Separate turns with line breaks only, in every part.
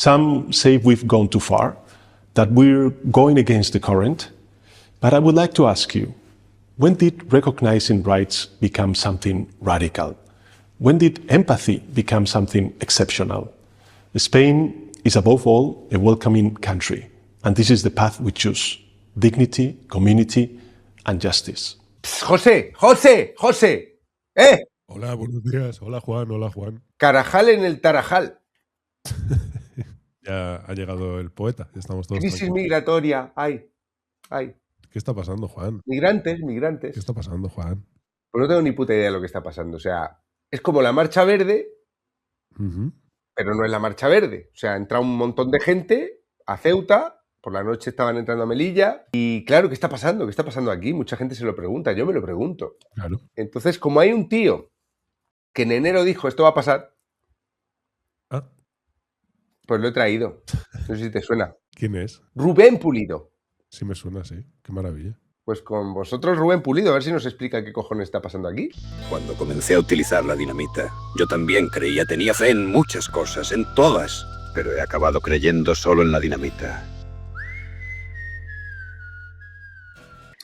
Some say we've gone too far, that we're going against the current. But I would like to ask you, when did recognizing rights become something radical? When did empathy become something exceptional? Spain is above all a welcoming country, and this is the path we choose: dignity, community, and justice.
José, José, José.
Hola, buenos días. Hola, Juan. Hola, Juan.
Carajal en el Tarajal.
Ya ha llegado el poeta. Ya estamos todos
Crisis
tranquilos.
migratoria. Ay.
¿Qué está pasando, Juan?
Migrantes.
¿Qué está pasando, Juan?
Pues no tengo ni puta idea de lo que está pasando. O sea, es como la Marcha Verde, pero no es la Marcha Verde. O sea, entra un montón de gente a Ceuta, por la noche estaban entrando a Melilla, y claro, ¿qué está pasando? ¿Qué está pasando aquí? Mucha gente se lo pregunta, yo me lo pregunto.
Claro.
Entonces, como hay un tío que en enero dijo esto va a pasar, pues lo he traído. No sé si te suena.
¿Quién es?
Rubén Pulido.
Sí me suena, sí. Qué maravilla.
Pues con vosotros, Rubén Pulido, a ver si nos explica qué cojones está pasando aquí.
Cuando comencé a utilizar la dinamita, yo también tenía fe en muchas cosas, en todas, pero he acabado creyendo solo en la dinamita.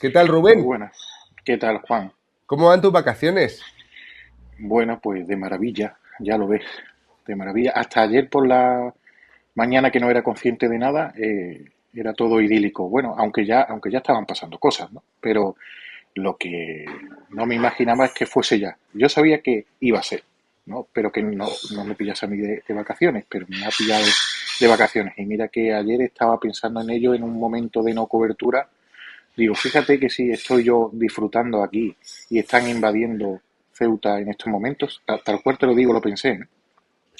¿Qué tal, Rubén?
Buenas. ¿Qué tal, Juan?
¿Cómo van tus vacaciones?
Bueno, pues de maravilla, ya lo ves, de maravilla. Hasta ayer por la mañana, que no era consciente de nada, era todo idílico. Bueno, aunque ya estaban pasando cosas, ¿no? Pero lo que no me imaginaba es que fuese ya. Yo sabía que iba a ser, ¿no? Pero que no me pillase a mí de vacaciones, pero me ha pillado de vacaciones. Y mira que ayer estaba pensando en ello en un momento de no cobertura. Digo, fíjate que si estoy yo disfrutando aquí y están invadiendo Ceuta en estos momentos, tal cual te lo digo, lo pensé, ¿eh?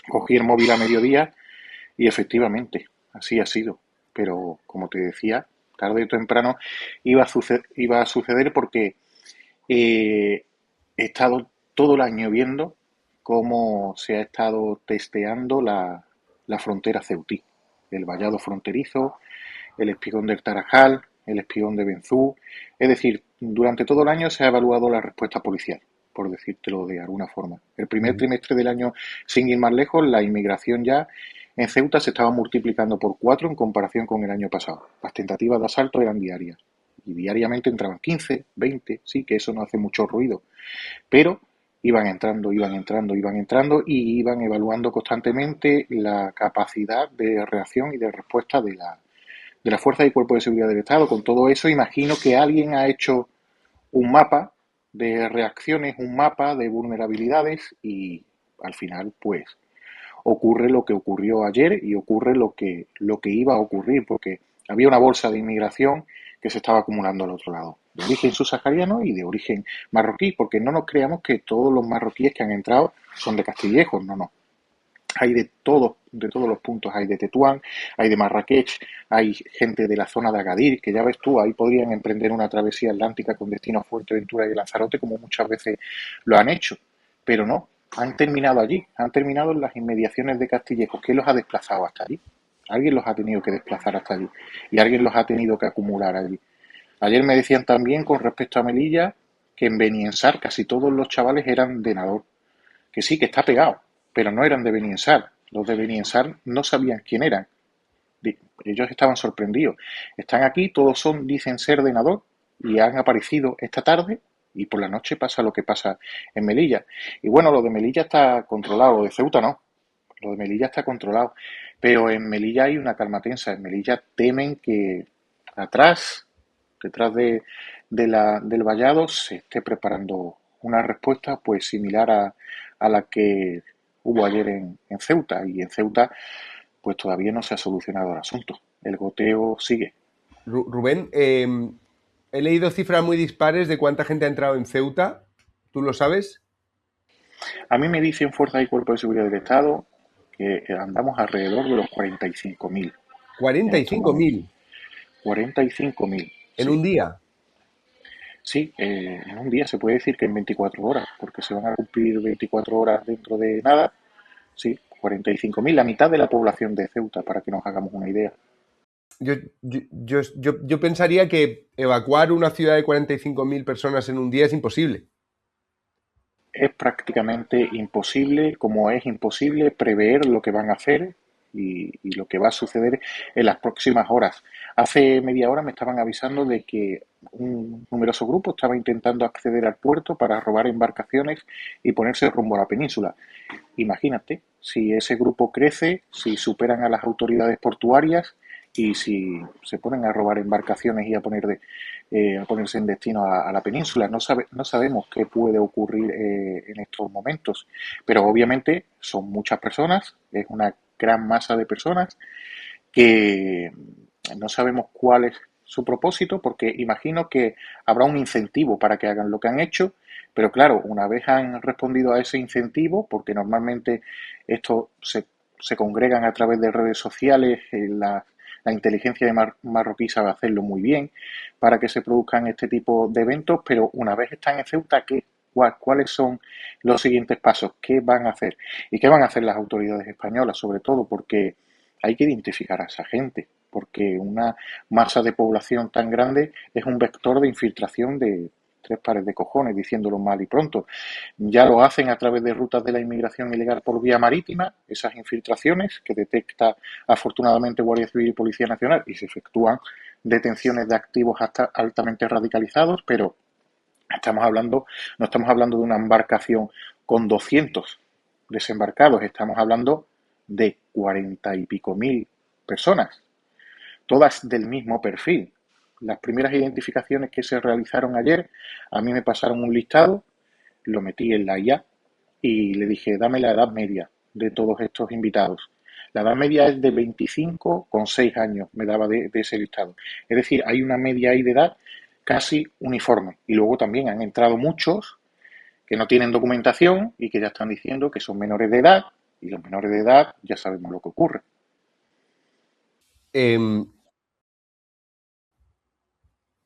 Cogí el móvil a mediodía y efectivamente, así ha sido. Pero, como te decía, tarde o temprano iba a suceder porque he estado todo el año viendo cómo se ha estado testeando la frontera ceutí. El vallado fronterizo, el espigón del Tarajal, el espigón de Benzú. Es decir, durante todo el año se ha evaluado la respuesta policial, por decírtelo de alguna forma. El primer trimestre del año, sin ir más lejos, la inmigración ya en Ceuta se estaba multiplicando por 4 en comparación con el año pasado. Las tentativas de asalto eran diarias. Y diariamente entraban 15, 20, sí, que eso no hace mucho ruido. Pero iban entrando y iban evaluando constantemente la capacidad de reacción y de respuesta de la Fuerza y Cuerpo de Seguridad del Estado. Con todo eso, imagino que alguien ha hecho un mapa de reacciones, un mapa de vulnerabilidades y al final, pues, ocurre lo que ocurrió ayer y ocurre lo que iba a ocurrir, porque había una bolsa de inmigración que se estaba acumulando al otro lado, de origen subsahariano y de origen marroquí, porque no nos creamos que todos los marroquíes que han entrado son de Castillejos, no. Hay de todos los puntos, hay de Tetuán, hay de Marrakech, hay gente de la zona de Agadir, que ya ves tú, ahí podrían emprender una travesía atlántica con destino a Fuerteventura y Lanzarote, como muchas veces lo han hecho, pero no, han terminado allí, han terminado en las inmediaciones de Castillejos. ¿Quién los ha desplazado hasta allí? Alguien los ha tenido que desplazar hasta allí y alguien los ha tenido que acumular allí. Ayer me decían también, con respecto a Melilla, que en Beniensar casi todos los chavales eran de Nador, que sí, que está pegado, pero no eran de Beniensar. Los de Beniensar no sabían quién eran. Ellos estaban sorprendidos. Están aquí, todos dicen ser de Nador y han aparecido esta tarde y por la noche pasa lo que pasa en Melilla. Y bueno, lo de Melilla está controlado, lo de Ceuta no. Lo de Melilla está controlado. Pero en Melilla hay una calma tensa. En Melilla temen que detrás del vallado se esté preparando una respuesta pues similar a la que hubo ayer en Ceuta. Y en Ceuta pues todavía no se ha solucionado el asunto. El goteo sigue.
Rubén, he leído cifras muy dispares de cuánta gente ha entrado en Ceuta. ¿Tú lo sabes?
A mí me dicen Fuerza y Cuerpo de Seguridad del Estado que andamos alrededor de los 45.000.
45.000.
45.000.
¿En
sí.
un día?
Sí, en un día se puede decir que en 24 horas, porque se van a cumplir 24 horas dentro de nada. Sí, 45.000, la mitad de la población de Ceuta, para que nos hagamos una idea.
Yo pensaría que evacuar una ciudad de 45.000 personas en un día es imposible.
Es prácticamente imposible, como es imposible prever lo que van a hacer y lo que va a suceder en las próximas horas. Hace media hora me estaban avisando de que un numeroso grupo estaba intentando acceder al puerto para robar embarcaciones y ponerse rumbo a la península. Imagínate, si ese grupo crece, si superan a las autoridades portuarias y si se ponen a robar embarcaciones y a ponerse en destino a la península. No sabemos qué puede ocurrir en estos momentos, pero obviamente son muchas personas, es una gran masa de personas que no sabemos cuál es su propósito, porque imagino que habrá un incentivo para que hagan lo que han hecho, pero claro, una vez han respondido a ese incentivo, porque normalmente esto se congregan a través de redes sociales, la inteligencia marroquí sabe hacerlo muy bien para que se produzcan este tipo de eventos, pero una vez están en Ceuta, ¿cuáles son los siguientes pasos? ¿Qué van a hacer? ¿Y qué van a hacer las autoridades españolas, sobre todo? Porque hay que identificar a esa gente, porque una masa de población tan grande es un vector de infiltración de tres pares de cojones, diciéndolo mal y pronto. Ya lo hacen a través de rutas de la inmigración ilegal por vía marítima, esas infiltraciones que detecta afortunadamente Guardia Civil y Policía Nacional, y se efectúan detenciones de activos hasta altamente radicalizados, pero no estamos hablando de una embarcación con 200 desembarcados, estamos hablando de 40 y pico mil personas, todas del mismo perfil. Las primeras identificaciones que se realizaron ayer, a mí me pasaron un listado, lo metí en la IA y le dije, dame la edad media de todos estos invitados. La edad media es de 25,6 años, me daba de ese listado. Es decir, hay una media ahí de edad casi uniforme. Y luego también han entrado muchos que no tienen documentación y que ya están diciendo que son menores de edad, y los menores de edad ya sabemos lo que ocurre.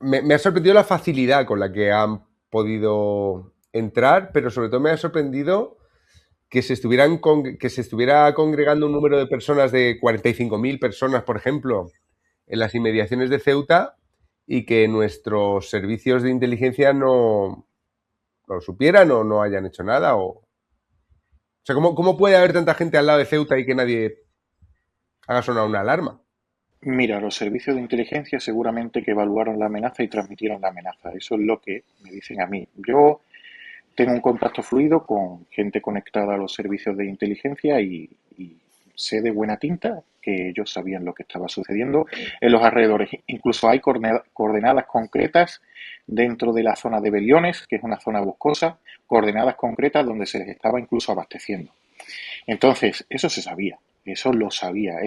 Me ha sorprendido la facilidad con la que han podido entrar, pero sobre todo me ha sorprendido que se estuviera congregando un número de personas de 45.000 personas, por ejemplo, en las inmediaciones de Ceuta, y que nuestros servicios de inteligencia no lo supieran o no hayan hecho nada. O sea, ¿cómo puede haber tanta gente al lado de Ceuta y que nadie haga sonar una alarma?
Mira, los servicios de inteligencia seguramente que evaluaron la amenaza y transmitieron la amenaza. Eso es lo que me dicen a mí. Yo tengo un contacto fluido con gente conectada a los servicios de inteligencia y sé de buena tinta que ellos sabían lo que estaba sucediendo en los alrededores. Incluso hay coordenadas concretas dentro de la zona de Beliones, que es una zona boscosa, coordenadas concretas donde se les estaba incluso abasteciendo. Entonces, eso se sabía, eso lo sabía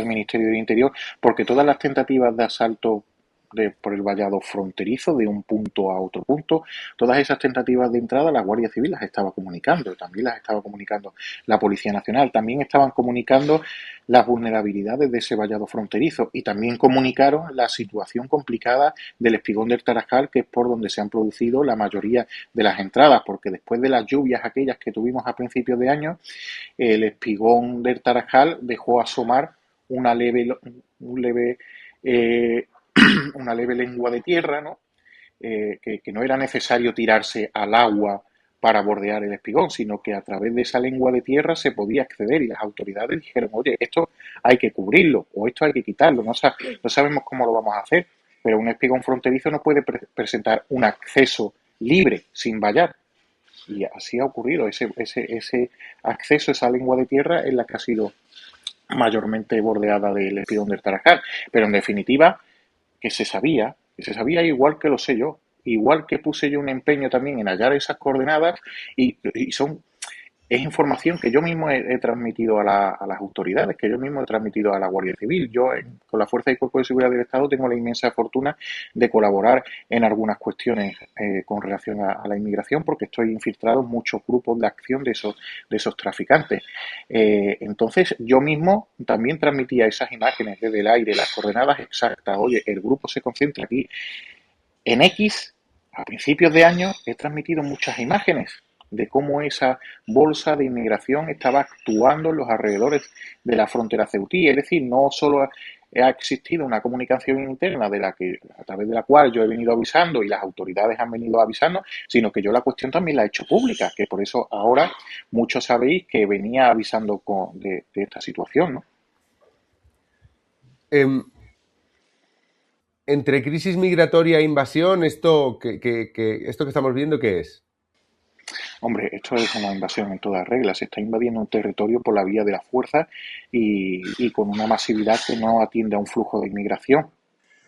el Ministerio del Interior, porque todas las tentativas de asalto por el vallado fronterizo de un punto a otro punto, todas esas tentativas de entrada la Guardia Civil las estaba comunicando, también las estaba comunicando la Policía Nacional, también estaban comunicando las vulnerabilidades de ese vallado fronterizo y también comunicaron la situación complicada del espigón del Tarajal, que es por donde se han producido la mayoría de las entradas, porque después de las lluvias aquellas que tuvimos a principios de año, el espigón del Tarajal dejó asomar una leve lengua de tierra, ¿no? Que no era necesario tirarse al agua para bordear el espigón, sino que a través de esa lengua de tierra se podía acceder y las autoridades dijeron, oye, esto hay que cubrirlo o esto hay que quitarlo, no sabemos cómo lo vamos a hacer, pero un espigón fronterizo no puede presentar un acceso libre, sin vallar. Y así ha ocurrido, ese acceso, esa lengua de tierra es la que ha sido mayormente bordeada del espigón del Tarajal, pero en definitiva que se sabía igual que lo sé yo, igual que puse yo un empeño también en hallar esas coordenadas y es información que yo mismo he transmitido a las autoridades, que yo mismo he transmitido a la Guardia Civil. Yo con la Fuerza y Cuerpo de Seguridad del Estado tengo la inmensa fortuna de colaborar en algunas cuestiones con relación a la inmigración porque estoy infiltrado en muchos grupos de acción de esos traficantes. Entonces yo mismo también transmitía esas imágenes desde el aire, las coordenadas exactas. Oye, el grupo se concentra aquí en X. A principios de año he transmitido muchas imágenes de cómo esa bolsa de inmigración estaba actuando en los alrededores de la frontera ceutí. Es decir, no solo ha existido una comunicación interna a través de la cual yo he venido avisando y las autoridades han venido avisando, sino que yo la cuestión también la he hecho pública, que por eso ahora muchos sabéis que venía avisando de esta situación, ¿no?
Entre crisis migratoria e invasión, esto que estamos viendo, ¿qué es?
Hombre, esto es una invasión en toda regla. Se está invadiendo un territorio por la vía de la fuerza y con una masividad que no atiende a un flujo de inmigración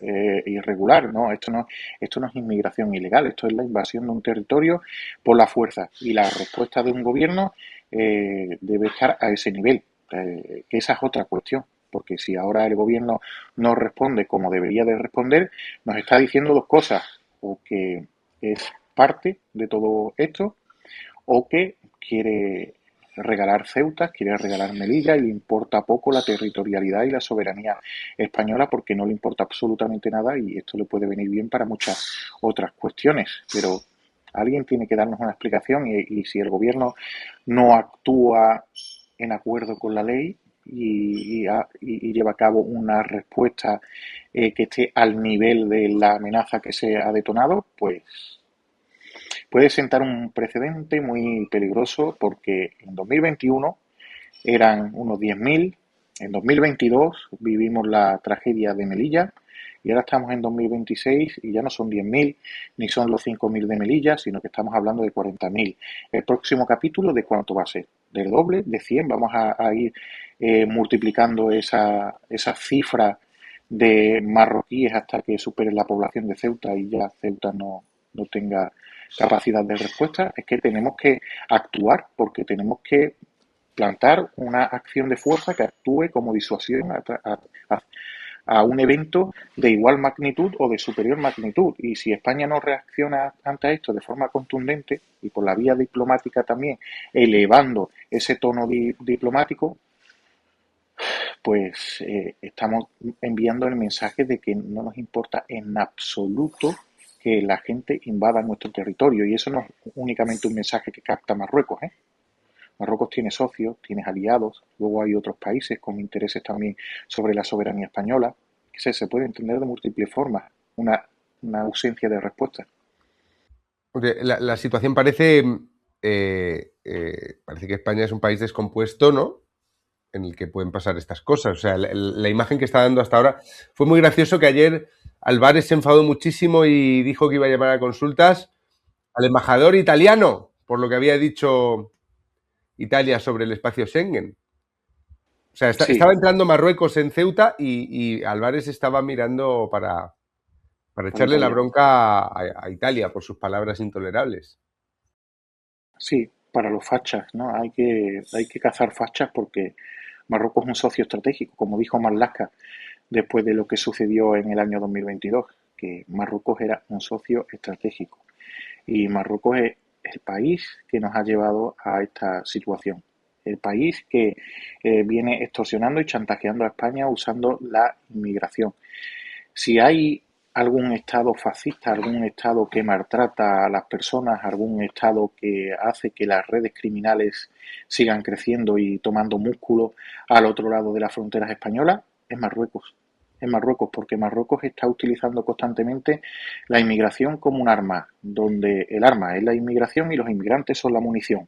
irregular. ¿No? Esto no es inmigración ilegal, esto es la invasión de un territorio por la fuerza. Y la respuesta de un gobierno debe estar a ese nivel, que esa es otra cuestión. Porque si ahora el gobierno no responde como debería de responder, nos está diciendo dos cosas: o que es parte de todo esto, o que quiere regalar Ceuta, quiere regalar Melilla y le importa poco la territorialidad y la soberanía española, porque no le importa absolutamente nada, y esto le puede venir bien para muchas otras cuestiones. Pero alguien tiene que darnos una explicación, y si el gobierno no actúa en acuerdo con la ley y lleva a cabo una respuesta que esté al nivel de la amenaza que se ha detonado, pues puede sentar un precedente muy peligroso, porque en 2021 eran unos 10.000, en 2022 vivimos la tragedia de Melilla, y ahora estamos en 2026 y ya no son 10.000 ni son los 5.000 de Melilla, sino que estamos hablando de 40.000. El próximo capítulo, ¿de cuánto va a ser? ¿Del doble? ¿De 100? Vamos a ir multiplicando esa cifra de marroquíes hasta que supere la población de Ceuta y ya Ceuta no tenga capacidad de respuesta. Es que tenemos que actuar, porque tenemos que plantar una acción de fuerza que actúe como disuasión a un evento de igual magnitud o de superior magnitud. Y si España no reacciona ante esto de forma contundente y por la vía diplomática también, elevando ese tono diplomático, pues estamos enviando el mensaje de que no nos importa en absoluto que la gente invada nuestro territorio. Y eso no es únicamente un mensaje que capta Marruecos, ¿eh? Marruecos tiene socios, tiene aliados, luego hay otros países con intereses también sobre la soberanía española. Se puede entender de múltiples formas una ausencia de respuesta.
La situación parece que España es un país descompuesto, ¿no? En el que pueden pasar estas cosas. O sea, la imagen que está dando hasta ahora fue muy gracioso, que ayer Álvarez se enfadó muchísimo y dijo que iba a llamar a consultas al embajador italiano por lo que había dicho Italia sobre el espacio Schengen. O sea,
Sí.
estaba entrando Marruecos en Ceuta y Álvarez estaba mirando para echarle la bronca a Italia por sus palabras intolerables.
Sí, para los fachas, ¿no? Hay que cazar fachas, porque Marruecos es un socio estratégico, como dijo Marlaska después de lo que sucedió en el año 2022, que Marruecos era un socio estratégico. Y Marruecos es el país que nos ha llevado a esta situación. El país que viene extorsionando y chantajeando a España usando la inmigración. Si hay algún Estado fascista, algún Estado que maltrata a las personas, algún Estado que hace que las redes criminales sigan creciendo y tomando músculo al otro lado de las fronteras españolas, es Marruecos. Es Marruecos, porque Marruecos está utilizando constantemente la inmigración como un arma, donde el arma es la inmigración y los inmigrantes son la munición.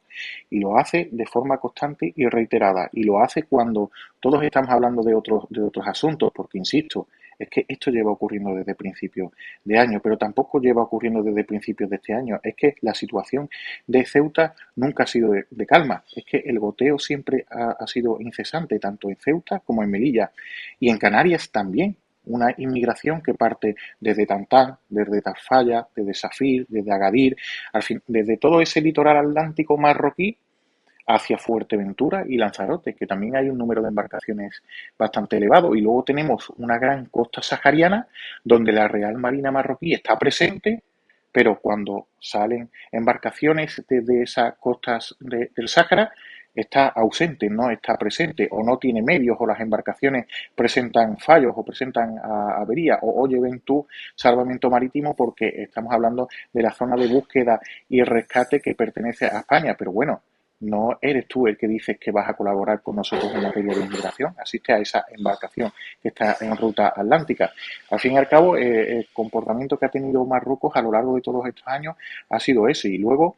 Y lo hace de forma constante y reiterada. Y lo hace cuando todos estamos hablando de otros asuntos, porque, insisto, es que esto lleva ocurriendo desde principios de año, pero tampoco lleva ocurriendo desde principios de este año. Es que la situación de Ceuta nunca ha sido de calma. Es que el goteo siempre ha sido incesante, tanto en Ceuta como en Melilla. Y en Canarias también. Una inmigración que parte desde Tantán, desde Tafalla, desde Safir, desde Agadir, al fin, desde todo ese litoral atlántico marroquí hacia Fuerteventura y Lanzarote, que también hay un número de embarcaciones bastante elevado. Y luego tenemos una gran costa sahariana donde la Real Marina marroquí está presente, pero cuando salen embarcaciones desde esas costas del Sáhara, está ausente, no está presente, o no tiene medios, o las embarcaciones presentan fallos o presentan averías, o oye, ven tú, salvamento marítimo, porque estamos hablando de la zona de búsqueda y rescate que pertenece a España. Pero bueno, no eres tú el que dices que vas a colaborar con nosotros en materia de inmigración. Asiste a esa embarcación que está en ruta atlántica. Al fin y al cabo, el comportamiento que ha tenido Marruecos a lo largo de todos estos años ha sido ese. Y luego,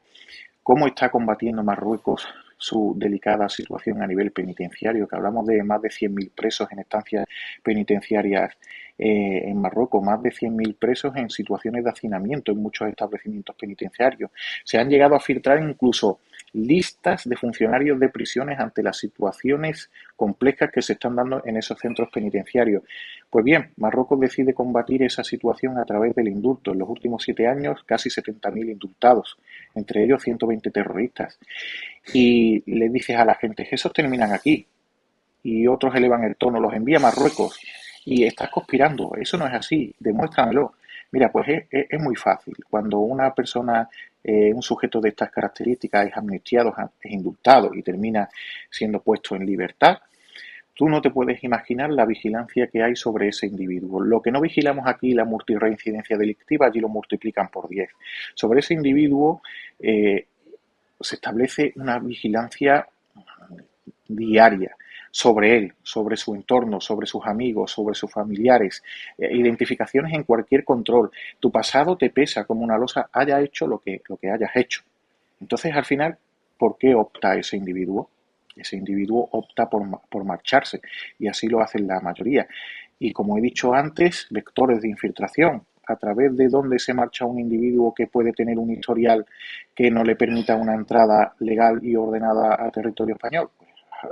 ¿cómo está combatiendo Marruecos su delicada situación a nivel penitenciario, que hablamos de más de 100.000 presos en estancias penitenciarias en Marruecos, más de 100.000 presos en situaciones de hacinamiento en muchos establecimientos penitenciarios. Se han llegado a filtrar incluso listas de funcionarios de prisiones ante las situaciones complejas que se están dando en esos centros penitenciarios. Pues bien, Marruecos decide combatir esa situación a través del indulto. En los últimos 7 años, casi 70.000 indultados, entre ellos 120 terroristas. Y le dices a la gente, esos terminan aquí. Y otros elevan el tono, los envía a Marruecos. Y estás conspirando, eso no es así, demuéstramelo. Mira, pues es muy fácil. Cuando una persona, un sujeto de estas características es amnistiado, es indultado y termina siendo puesto en libertad, tú no te puedes imaginar la vigilancia que hay sobre ese individuo. Lo que no vigilamos aquí, la multirreincidencia delictiva, allí lo multiplican por 10. Sobre ese individuo se establece una vigilancia diaria sobre él, sobre su entorno, sobre sus amigos, sobre sus familiares, identificaciones en cualquier control. Tu pasado te pesa como una losa, haya hecho lo que hayas hecho. Entonces, al final, ¿por qué opta ese individuo? Ese individuo opta por marcharse, y así lo hacen la mayoría. Y como he dicho antes, vectores de infiltración, a través de donde se marcha un individuo que puede tener un historial que no le permita una entrada legal y ordenada a territorio español.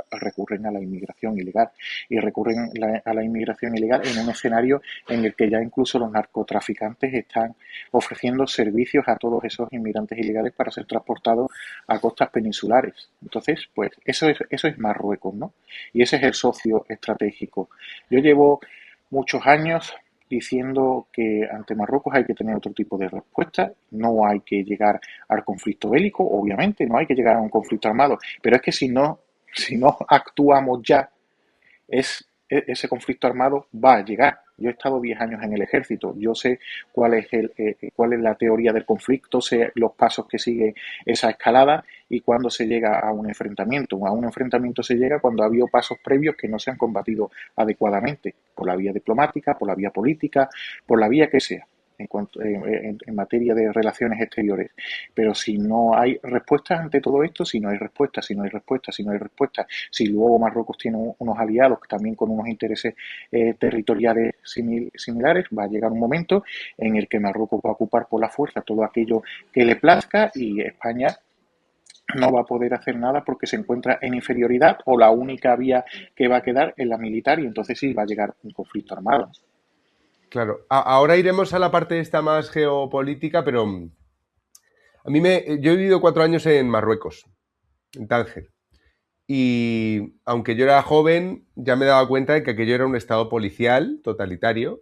Recurren a la inmigración ilegal, y recurren a la inmigración ilegal en un escenario en el que ya incluso los narcotraficantes están ofreciendo servicios a todos esos inmigrantes ilegales para ser transportados a costas peninsulares. Entonces, pues eso es Marruecos, ¿no? Y ese es el socio estratégico. Yo llevo muchos años diciendo que ante Marruecos hay que tener otro tipo de respuesta, no hay que llegar al conflicto bélico, obviamente, no hay que llegar a un conflicto armado, pero es que si no actuamos ya, ese conflicto armado va a llegar. Yo he estado 10 años en el ejército, yo sé cuál es la teoría del conflicto, sé los pasos que sigue esa escalada y cuándo se llega a un enfrentamiento. A un enfrentamiento se llega cuando ha habido pasos previos que no se han combatido adecuadamente, por la vía diplomática, por la vía política, por la vía que sea. En materia de relaciones exteriores. Pero si no hay respuestas ante todo esto, si no hay respuestas, si luego Marruecos tiene unos aliados también con unos intereses territoriales similares, va a llegar un momento en el que Marruecos va a ocupar por la fuerza todo aquello que le plazca, y España no va a poder hacer nada porque se encuentra en inferioridad, o la única vía que va a quedar es la militar, y entonces sí va a llegar un conflicto armado.
Claro, ahora iremos a la parte esta más geopolítica, pero yo he vivido 4 años en Marruecos, en Tánger, y aunque yo era joven, ya me daba cuenta de que aquello era un estado policial totalitario.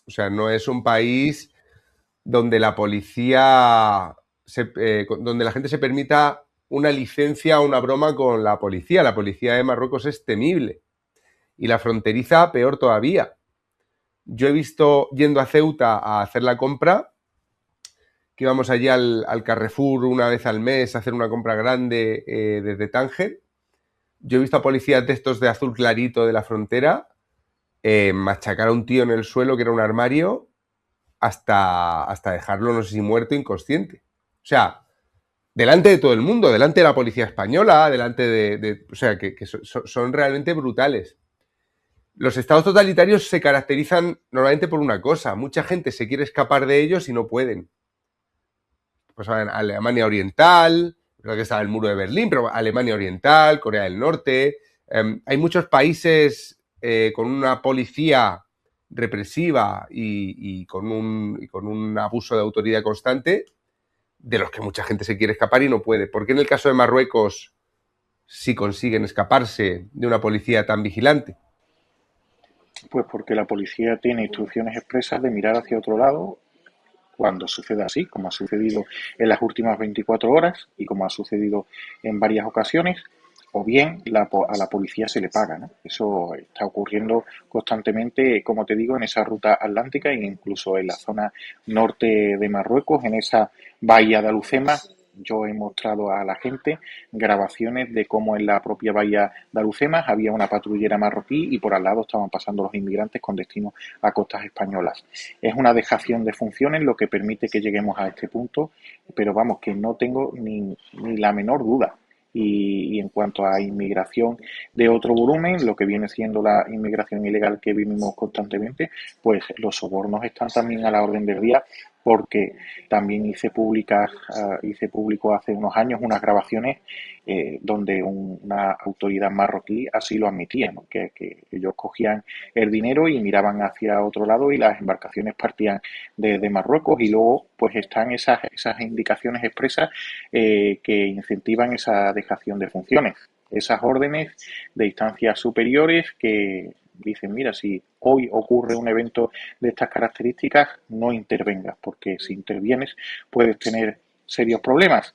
O sea, no es un país donde la policía, donde la gente se permita una licencia o una broma con la policía. La policía de Marruecos es temible, y la fronteriza peor todavía. Yo he visto, yendo a Ceuta a hacer la compra, que íbamos allí al Carrefour una vez al mes a hacer una compra grande desde Tánger. Yo he visto a policías de estos de azul clarito de la frontera machacar a un tío en el suelo, que era un armario, hasta dejarlo, no sé si muerto, inconsciente. O sea, delante de todo el mundo, delante de la policía española, delante o sea, que son realmente brutales. Los estados totalitarios se caracterizan normalmente por una cosa: mucha gente se quiere escapar de ellos y no pueden. Pues en Alemania Oriental, creo que estaba el muro de Berlín, pero Alemania Oriental, Corea del Norte, hay muchos países con una policía represiva y con un abuso de autoridad constante, de los que mucha gente se quiere escapar y no puede. ¿Por qué en el caso de Marruecos sí consiguen escaparse de una policía tan vigilante?
Pues porque la policía tiene instrucciones expresas de mirar hacia otro lado cuando suceda así, como ha sucedido en las últimas 24 horas y como ha sucedido en varias ocasiones, o bien a la policía se le paga, ¿no? Eso está ocurriendo constantemente, como te digo, en esa ruta atlántica e incluso en la zona norte de Marruecos, en esa bahía de Alucema. Yo he mostrado a la gente grabaciones de cómo en la propia bahía de Alucemas había una patrullera marroquí y por al lado estaban pasando los inmigrantes con destino a costas españolas. Es una dejación de funciones lo que permite que lleguemos a este punto, pero vamos, que no tengo ni la menor duda Y en cuanto a inmigración de otro volumen, lo que viene siendo la inmigración ilegal que vivimos constantemente, pues los sobornos están también a la orden del día, porque también hice público hace unos años unas grabaciones donde una autoridad marroquí así lo admitía, ¿no? Que ellos cogían el dinero y miraban hacia otro lado y las embarcaciones partían de Marruecos, y luego pues están esas indicaciones expresas que incentivan esa dejación de funciones, esas órdenes de instancias superiores que dicen, mira, si hoy ocurre un evento de estas características, no intervengas, porque si intervienes puedes tener serios problemas.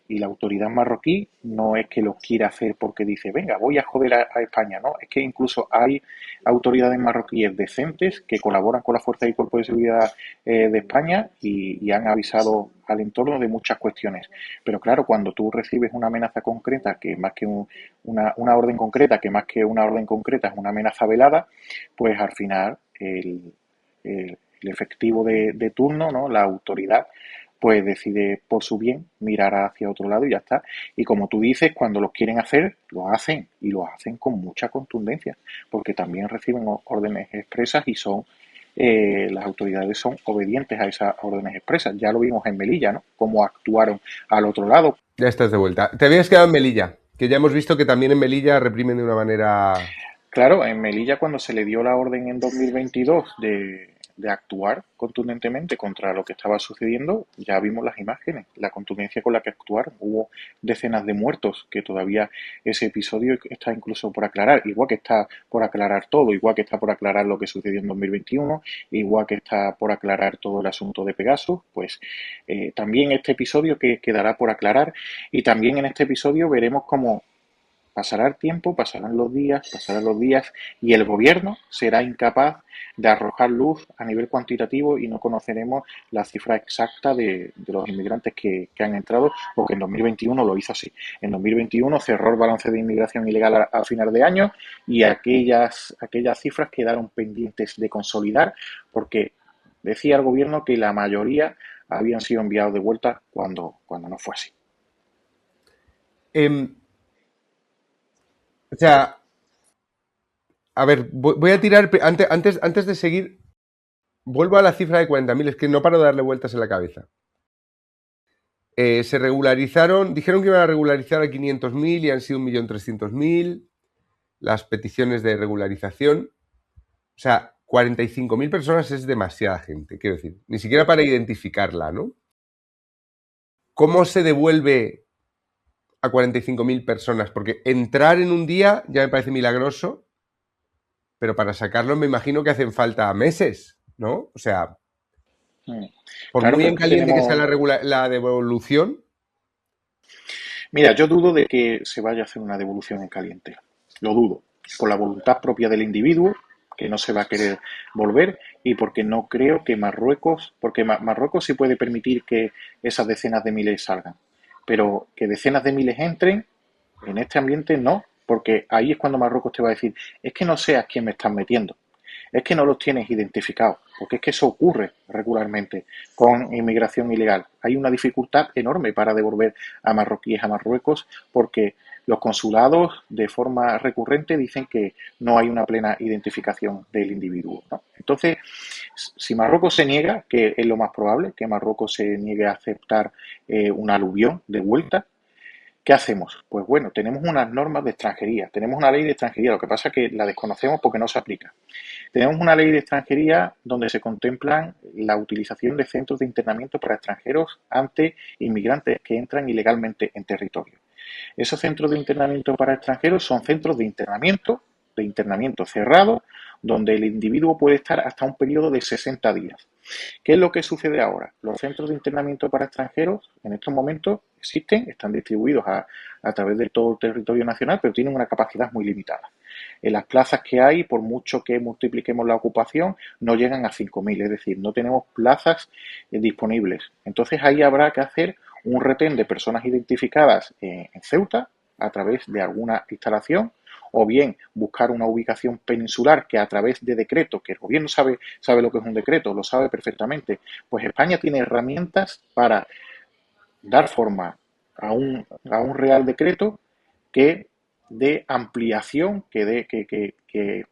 Y la autoridad marroquí no es que lo quiera hacer porque dice, venga, voy a joder a España, ¿no? Es que incluso hay autoridades marroquíes decentes que colaboran con las fuerzas y cuerpos de seguridad de España y han avisado al entorno de muchas cuestiones. Pero claro, cuando tú recibes una amenaza concreta, que más que una orden concreta, que más que una orden concreta es una amenaza velada, pues al final el efectivo de turno, ¿no? La autoridad, pues decide por su bien mirar hacia otro lado y ya está. Y como tú dices, cuando los quieren hacer, lo hacen, y lo hacen con mucha contundencia, porque también reciben órdenes expresas y las autoridades son obedientes a esas órdenes expresas. Ya lo vimos en Melilla, ¿no? Cómo actuaron al otro lado.
Ya estás de vuelta. Te habías quedado en Melilla, que ya hemos visto que también en Melilla reprimen de una manera...
Claro, en Melilla, cuando se le dio la orden en 2022 de actuar contundentemente contra lo que estaba sucediendo, ya vimos las imágenes, la contundencia con la que actuaron. Hubo decenas de muertos, que todavía ese episodio está incluso por aclarar, igual que está por aclarar todo, igual que está por aclarar lo que sucedió en 2021, igual que está por aclarar todo el asunto de Pegasus, pues también este episodio que quedará por aclarar, y también en este episodio veremos cómo pasará el tiempo, pasarán los días y el gobierno será incapaz de arrojar luz a nivel cuantitativo y no conoceremos la cifra exacta de los inmigrantes que han entrado, porque en 2021 lo hizo así. En 2021 cerró el balance de inmigración ilegal a final de año y aquellas cifras quedaron pendientes de consolidar, porque decía el gobierno que la mayoría habían sido enviados de vuelta cuando no fue así.
O sea, a ver, voy a tirar, antes de seguir, vuelvo a la cifra de 40.000, es que no paro de darle vueltas en la cabeza. Se regularizaron, dijeron que iban a regularizar a 500.000 y han sido 1.300.000 las peticiones de regularización. O sea, 45.000 personas es demasiada gente, quiero decir, ni siquiera para identificarla, ¿no? ¿Cómo se devuelve a 45.000 personas? Porque entrar en un día ya me parece milagroso, pero para sacarlo me imagino que hacen falta meses, ¿no? O sea, por
claro,
muy en caliente que sea
tenemos...
la devolución.
Mira, yo dudo de que se vaya a hacer una devolución en caliente. Lo dudo. Por la voluntad propia del individuo, que no se va a querer volver, y porque no creo que Marruecos, porque Marruecos sí puede permitir que esas decenas de miles salgan, pero que decenas de miles entren en este ambiente no, porque ahí es cuando Marruecos te va a decir, es que no sé a quién me estás metiendo, es que no los tienes identificados, porque es que eso ocurre regularmente con inmigración ilegal. Hay una dificultad enorme para devolver a marroquíes a Marruecos, porque los consulados de forma recurrente dicen que no hay una plena identificación del individuo, ¿no? Entonces, si Marruecos se niega, que es lo más probable, que Marruecos se niegue a aceptar un aluvión de vuelta, ¿qué hacemos? Pues bueno, tenemos unas normas de extranjería, tenemos una ley de extranjería, lo que pasa es que la desconocemos porque no se aplica. Tenemos una ley de extranjería donde se contemplan la utilización de centros de internamiento para extranjeros ante inmigrantes que entran ilegalmente en territorio. Esos centros de internamiento para extranjeros son centros de internamiento cerrado, donde el individuo puede estar hasta un periodo de 60 días. ¿Qué es lo que sucede ahora? Los centros de internamiento para extranjeros en estos momentos existen, están distribuidos a través de todo el territorio nacional, pero tienen una capacidad muy limitada. En las plazas que hay, por mucho que multipliquemos la ocupación, no llegan a 5.000, es decir, no tenemos plazas disponibles. Entonces ahí habrá que hacer un retén de personas identificadas en Ceuta a través de alguna instalación, o bien buscar una ubicación peninsular que a través de decreto, que el gobierno sabe lo que es un decreto, lo sabe perfectamente, pues España tiene herramientas para dar forma a un Real Decreto que dé ampliación, que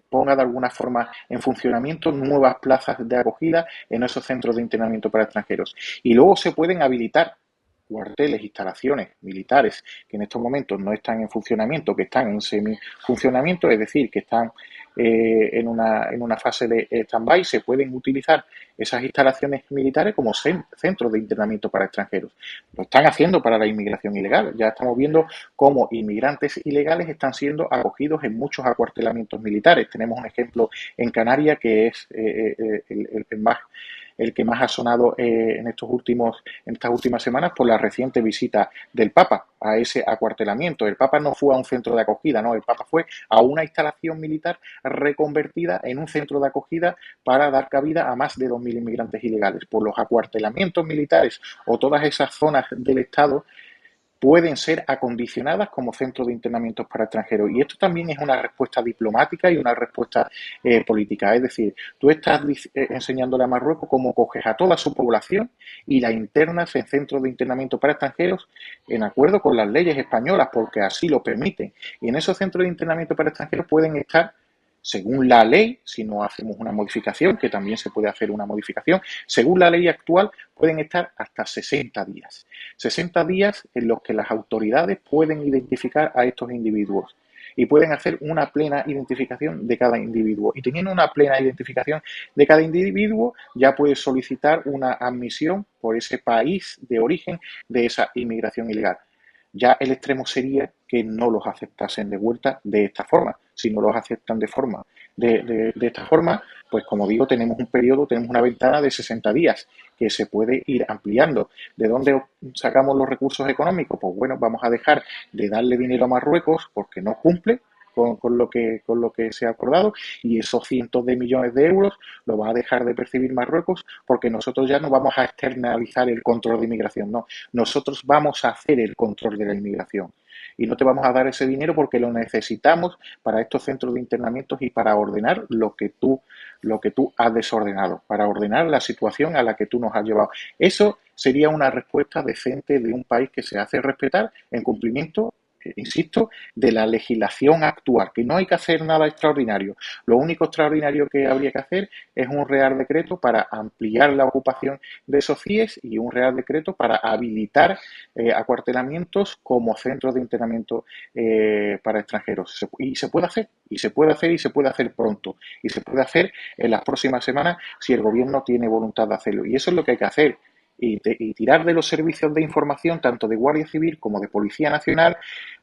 ponga de alguna forma en funcionamiento nuevas plazas de acogida en esos centros de internamiento para extranjeros. Y luego se pueden habilitar cuarteles, instalaciones militares que en estos momentos no están en funcionamiento, que están en semifuncionamiento, es decir, que están en una fase de stand-by, se pueden utilizar esas instalaciones militares como centros de internamiento para extranjeros. Lo están haciendo para la inmigración ilegal. Ya estamos viendo cómo inmigrantes ilegales están siendo acogidos en muchos acuartelamientos militares. Tenemos un ejemplo en Canarias que es el que más ha sonado en estas últimas semanas por la reciente visita del Papa a ese acuartelamiento. El Papa no fue a un centro de acogida, no, el Papa fue a una instalación militar reconvertida en un centro de acogida para dar cabida a más de 2.000 inmigrantes ilegales. Por los acuartelamientos militares o todas esas zonas del Estado pueden ser acondicionadas como centros de internamientos para extranjeros. Y esto también es una respuesta diplomática y una respuesta política. Es decir, tú estás enseñándole a Marruecos cómo coges a toda su población y la internas en centros de internamiento para extranjeros en acuerdo con las leyes españolas, porque así lo permiten. Y en esos centros de internamiento para extranjeros pueden estar, según la ley, si no hacemos una modificación, que también se puede hacer una modificación, según la ley actual pueden estar hasta 60 días. 60 días en los que las autoridades pueden identificar a estos individuos y pueden hacer una plena identificación de cada individuo. Y teniendo una plena identificación de cada individuo, ya puedes solicitar una admisión por ese país de origen de esa inmigración ilegal. Ya el extremo sería que no los aceptasen de vuelta de esta forma. Si no los aceptan de esta forma, pues como digo, tenemos un periodo, tenemos una ventana de 60 días que se puede ir ampliando. ¿De dónde sacamos los recursos económicos? Pues bueno, vamos a dejar de darle dinero a Marruecos porque no cumple con lo que se ha acordado, y esos cientos de millones de euros lo va a dejar de percibir Marruecos porque nosotros ya no vamos a externalizar el control de inmigración, no, nosotros vamos a hacer el control de la inmigración. Y no te vamos a dar ese dinero porque lo necesitamos para estos centros de internamientos y para ordenar lo que tú has desordenado, para ordenar la situación a la que tú nos has llevado. Eso sería una respuesta decente de un país que se hace respetar en cumplimiento, insisto, de la legislación actual, que no hay que hacer nada extraordinario. Lo único extraordinario que habría que hacer es un Real Decreto para ampliar la ocupación de esos CIES y un Real Decreto para habilitar acuartelamientos como centros de internamiento para extranjeros. Y se puede hacer, y se puede hacer, y se puede hacer pronto, y se puede hacer en las próximas semanas si el gobierno tiene voluntad de hacerlo. Y eso es lo que hay que hacer. Y tirar de los servicios de información, tanto de Guardia Civil como de Policía Nacional,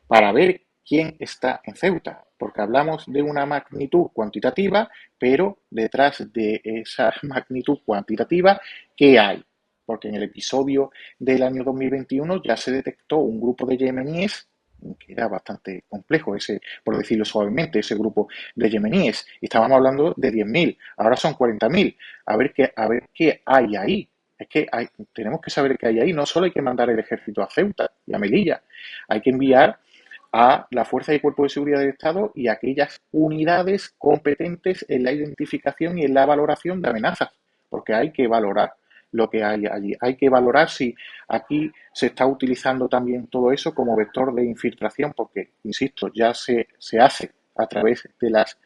para ver quién está en Ceuta, porque hablamos de una magnitud cuantitativa, pero detrás de esa magnitud cuantitativa, ¿qué hay? Porque en el episodio del año 2021 ya se detectó un grupo de yemeníes, que era bastante complejo, por decirlo suavemente, ese grupo de yemeníes. Y estábamos hablando de 10.000, ahora son 40.000. A ver qué hay ahí. Es que tenemos que saber qué hay ahí. No solo hay que mandar el ejército a Ceuta y a Melilla, hay que enviar a la Fuerza y Cuerpo de Seguridad del Estado y a aquellas unidades competentes en la identificación y en la valoración de amenazas, porque hay que valorar lo que hay allí. Hay que valorar si aquí se está utilizando también todo eso como vector de infiltración, porque, insisto, ya se hace a través de las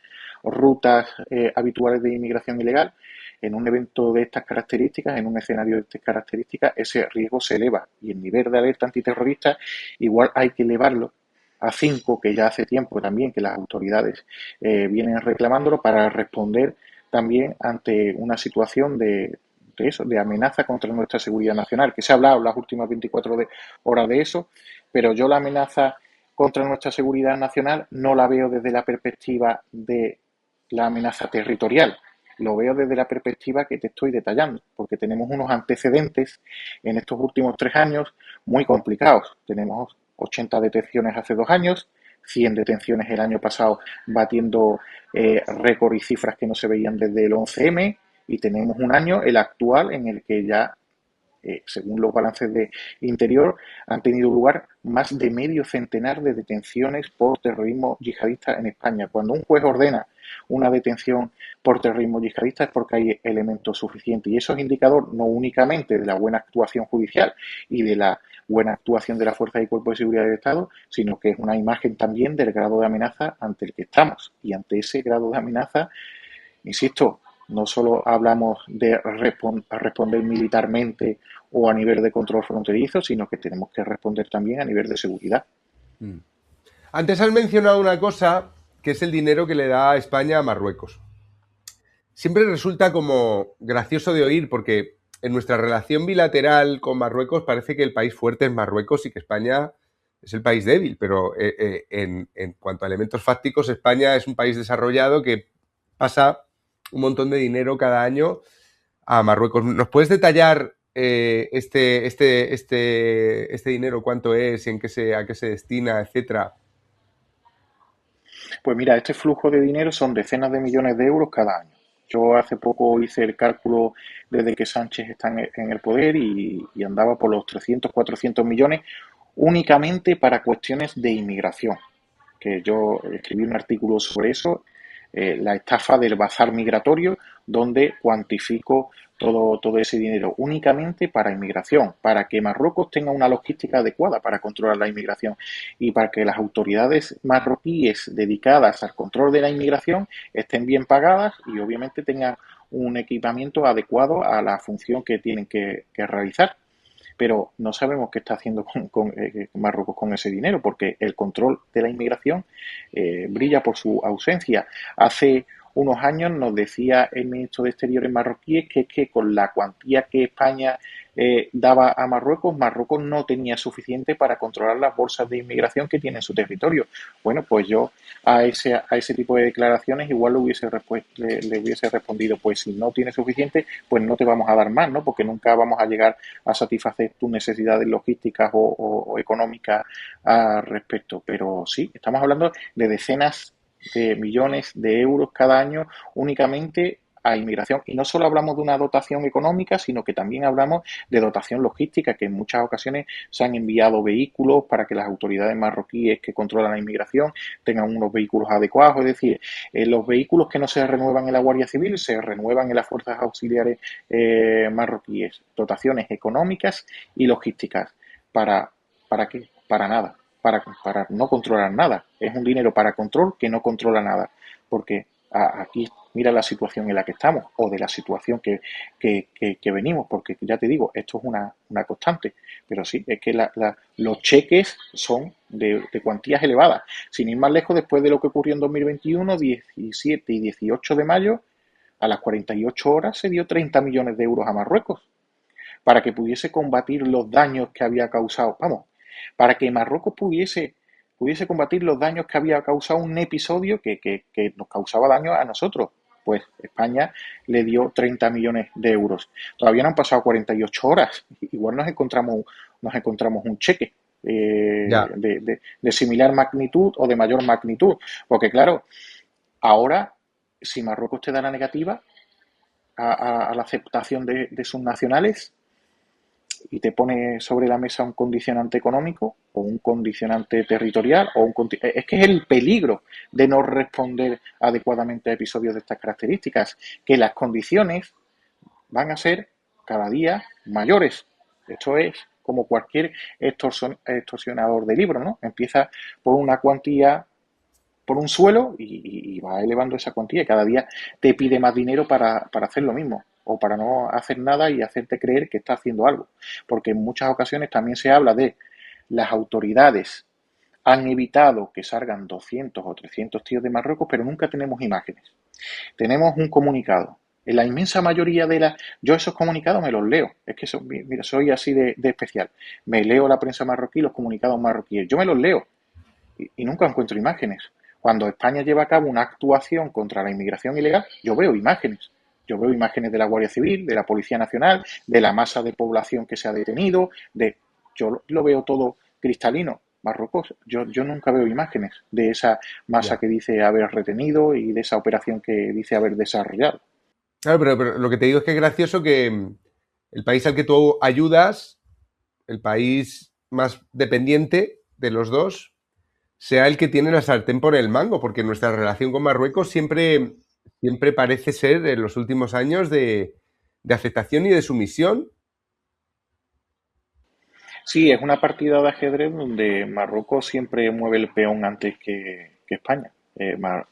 rutas habituales de inmigración ilegal. En un evento de estas características, en un escenario de estas características, ese riesgo se eleva y el nivel de alerta antiterrorista igual hay que elevarlo a 5, que ya hace tiempo también que las autoridades vienen reclamándolo para responder también ante una situación de amenaza contra nuestra seguridad nacional, que se ha hablado en las últimas 24 horas de eso, pero yo la amenaza contra nuestra seguridad nacional no la veo desde la perspectiva de la amenaza territorial. Lo veo desde la perspectiva que te estoy detallando, porque tenemos unos antecedentes en estos últimos 3 años muy complicados. Tenemos 80 detenciones hace 2 años, 100 detenciones el año pasado, batiendo récord y cifras que no se veían desde el 11M, y tenemos un año, el actual, en el que ya según los balances de Interior, han tenido lugar más de medio centenar de detenciones por terrorismo yihadista en España. Cuando un juez ordena una detención por terrorismo yihadista es porque hay elementos suficientes. Y eso es indicador no únicamente de la buena actuación judicial y de la buena actuación de las fuerzas y cuerpos de seguridad del Estado, sino que es una imagen también del grado de amenaza ante el que estamos. Y ante ese grado de amenaza, insisto, no solo hablamos de responder militarmente o a nivel de control fronterizo, sino que tenemos que responder también a nivel de seguridad.
Antes has mencionado una cosa, que es el dinero que le da España a Marruecos. Siempre resulta como gracioso de oír, porque en nuestra relación bilateral con Marruecos parece que el país fuerte es Marruecos y que España es el país débil, pero en cuanto a elementos fácticos, España es un país desarrollado que pasa un montón de dinero cada año a Marruecos. ¿Nos puedes detallar este dinero, cuánto es, a qué se destina, etcétera?
Pues mira, este flujo de dinero son decenas de millones de euros cada año. Yo hace poco hice el cálculo desde que Sánchez está en el poder y andaba por los 300, 400 millones únicamente para cuestiones de inmigración, que yo escribí un artículo sobre eso, la estafa del bazar migratorio, donde cuantifico todo ese dinero únicamente para inmigración, para que Marruecos tenga una logística adecuada para controlar la inmigración y para que las autoridades marroquíes dedicadas al control de la inmigración estén bien pagadas y obviamente tengan un equipamiento adecuado a la función que tienen que realizar. Pero no sabemos qué está haciendo con Marruecos con ese dinero, porque el control de la inmigración brilla por su ausencia. Hace unos años nos decía el ministro de Exteriores marroquí que con la cuantía que España daba a Marruecos, Marruecos no tenía suficiente para controlar las bolsas de inmigración que tiene en su territorio. Bueno, pues yo a ese tipo de declaraciones igual le hubiese respondido, pues si no tienes suficiente, pues no te vamos a dar más, ¿no? Porque nunca vamos a llegar a satisfacer tus necesidades logísticas o económicas al respecto. Pero sí, estamos hablando de decenas de millones de euros cada año únicamente a inmigración. Y no solo hablamos de una dotación económica, sino que también hablamos de dotación logística, que en muchas ocasiones se han enviado vehículos para que las autoridades marroquíes que controlan la inmigración tengan unos vehículos adecuados. Es decir, los vehículos que no se renuevan en la Guardia Civil se renuevan en las fuerzas auxiliares marroquíes. Dotaciones económicas y logísticas. ¿Para qué? Para nada. Para no controlar nada. Es un dinero para control que no controla nada. Porque aquí mira la situación en la que estamos o de la situación que venimos, porque ya te digo, esto es una constante, pero sí, es que los cheques son de cuantías elevadas. Sin ir más lejos, después de lo que ocurrió en 2021, 17 y 18 de mayo, a las 48 horas se dio 30 millones de euros a Marruecos para que pudiese combatir los daños que había causado, para que Marruecos pudiese combatir los daños que había causado un episodio que nos causaba daño a nosotros. Pues España le dio 30 millones de euros. Todavía no han pasado 48 horas. Igual nos encontramos un cheque de similar magnitud o de mayor magnitud. Porque claro, ahora, si Marruecos te da la negativa a la aceptación de sus nacionales, y te pone sobre la mesa un condicionante económico o un condicionante territorial es que es el peligro de no responder adecuadamente a episodios de estas características, que las condiciones van a ser cada día mayores. Esto es como cualquier extorsionador de libro, ¿no? Empieza por una cuantía, por un suelo y va elevando esa cuantía y cada día te pide más dinero para hacer lo mismo o para no hacer nada y hacerte creer que está haciendo algo. Porque en muchas ocasiones también se habla de las autoridades han evitado que salgan 200 o 300 tíos de Marruecos, pero nunca tenemos imágenes. Tenemos un comunicado. En la inmensa mayoría yo esos comunicados me los leo. Es que mira, soy así de especial. Me leo la prensa marroquí, los comunicados marroquíes. Yo me los leo y nunca encuentro imágenes. Cuando España lleva a cabo una actuación contra la inmigración ilegal, yo veo imágenes. Yo veo imágenes de la Guardia Civil, de la Policía Nacional, de la masa de población que se ha detenido. Yo lo veo todo cristalino. Marruecos, yo nunca veo imágenes de esa masa que dice haber retenido y de esa operación que dice haber desarrollado.
Claro, pero lo que te digo es que es gracioso que el país al que tú ayudas, el país más dependiente de los dos, sea el que tiene la sartén por el mango, porque nuestra relación con Marruecos siempre parece ser, en los últimos años, de aceptación y de sumisión.
Sí, es una partida de ajedrez donde Marruecos siempre mueve el peón antes que España.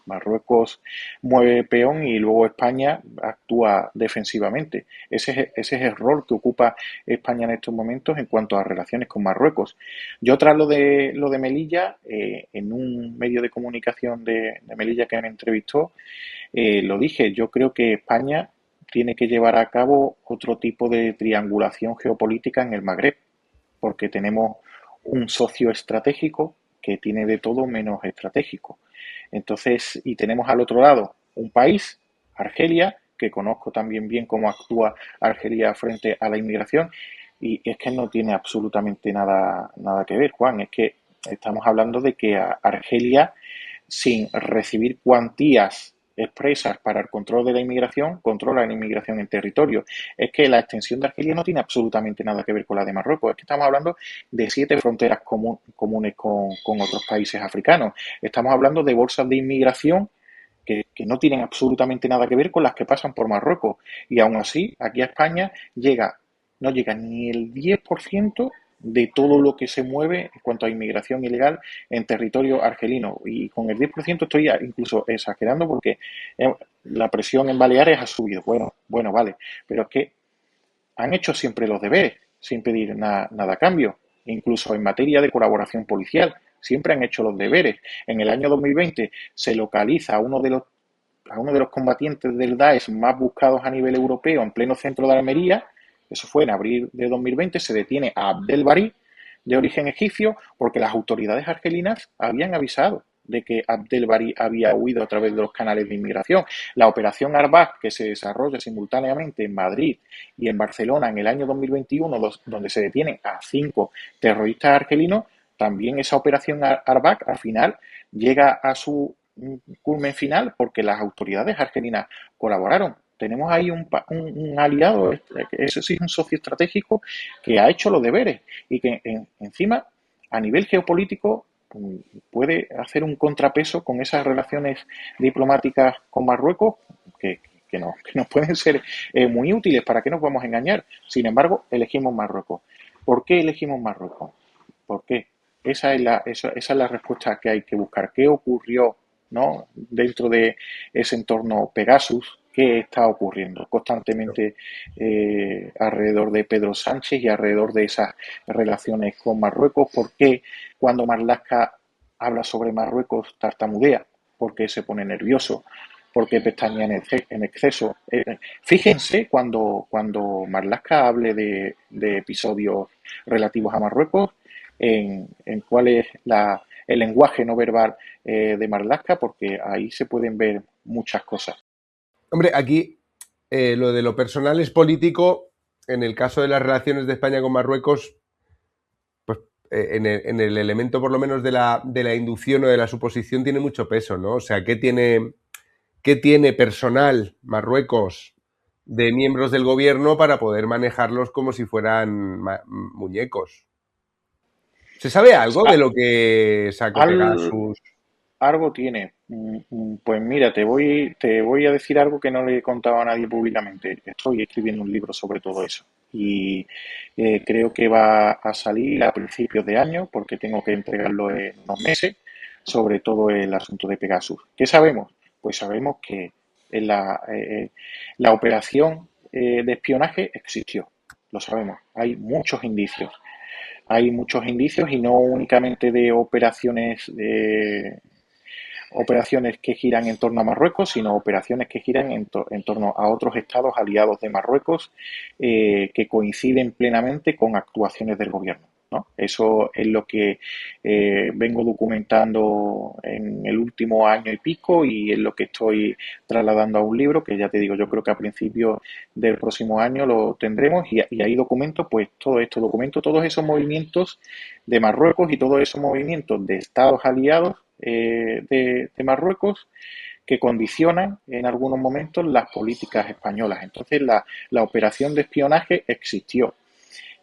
Marruecos mueve peón y luego España actúa defensivamente. Ese es el rol que ocupa España en estos momentos en cuanto a relaciones con Marruecos. Yo tras lo de Melilla, en un medio de comunicación de Melilla que me entrevistó, lo dije, yo creo que España tiene que llevar a cabo otro tipo de triangulación geopolítica en el Magreb, porque tenemos un socio estratégico que tiene de todo menos estratégico. Entonces, y tenemos al otro lado un país, Argelia, que conozco también bien cómo actúa Argelia frente a la inmigración, y es que no tiene absolutamente nada que ver, Juan. Es que estamos hablando de que Argelia, sin recibir cuantías expresas para el control de la inmigración, controla la inmigración en territorio. Es que la extensión de Argelia no tiene absolutamente nada que ver con la de Marruecos. Es que estamos hablando de 7 fronteras comunes con otros países africanos. Estamos hablando de bolsas de inmigración que no tienen absolutamente nada que ver con las que pasan por Marruecos. Y aún así, aquí a España no llega ni el 10% de todo lo que se mueve en cuanto a inmigración ilegal en territorio argelino. Y con el 10% estoy incluso exagerando porque la presión en Baleares ha subido. Bueno, vale. Pero es que han hecho siempre los deberes, sin pedir nada a cambio. Incluso en materia de colaboración policial, siempre han hecho los deberes. En el año 2020 se localiza a uno de los combatientes del Daesh más buscados a nivel europeo en pleno centro de Almería. Eso fue en abril de 2020, se detiene a Abdel Bari, de origen egipcio, porque las autoridades argelinas habían avisado de que Abdel Bari había huido a través de los canales de inmigración. La operación Arbac, que se desarrolla simultáneamente en Madrid y en Barcelona en el año 2021, donde se detienen a 5 terroristas argelinos, también esa operación Arbac al final llega a su culmen final porque las autoridades argelinas colaboraron. Tenemos ahí un aliado, eso sí es un socio estratégico que ha hecho los deberes y que encima a nivel geopolítico puede hacer un contrapeso con esas relaciones diplomáticas con Marruecos que nos pueden ser muy útiles. ¿Para qué nos vamos a engañar? Sin embargo, elegimos Marruecos. ¿Por qué elegimos Marruecos? ¿Por qué? Esa es la respuesta que hay que buscar. ¿Qué ocurrió, ¿no?, dentro de ese entorno Pegasus? ¿Qué está ocurriendo constantemente alrededor de Pedro Sánchez y alrededor de esas relaciones con Marruecos? ¿Por qué cuando Marlaska habla sobre Marruecos tartamudea? ¿Por qué se pone nervioso? ¿Por qué pestañea en exceso? Fíjense cuando Marlaska hable de episodios relativos a Marruecos, en cuál es el lenguaje no verbal de Marlaska, porque ahí se pueden ver muchas cosas.
Hombre, aquí lo de lo personal es político. En el caso de las relaciones de España con Marruecos, pues en el elemento por lo menos de la inducción o de la suposición tiene mucho peso, ¿no? O sea, ¿qué tiene personal Marruecos de miembros del gobierno para poder manejarlos como si fueran muñecos? ¿Se sabe algo de lo que sacó Pegasus?
Algo tiene. Pues mira, te voy a decir algo que no le he contado a nadie públicamente. Estoy escribiendo un libro sobre todo eso. Y creo que va a salir a principios de año, porque tengo que entregarlo en unos meses, sobre todo el asunto de Pegasus. ¿Qué sabemos? Pues sabemos que la operación de espionaje existió. Lo sabemos. Hay muchos indicios. Hay muchos indicios y no únicamente de operaciones que giran en torno a Marruecos, sino operaciones que giran en torno a otros estados aliados de Marruecos que coinciden plenamente con actuaciones del gobierno, ¿no? Eso es lo que vengo documentando en el último año y pico y es lo que estoy trasladando a un libro que ya te digo, yo creo que a principios del próximo año lo tendremos y ahí documento pues documento todos esos movimientos de Marruecos y todos esos movimientos de estados aliados de Marruecos que condicionan en algunos momentos las políticas españolas. Entonces, la operación de espionaje existió.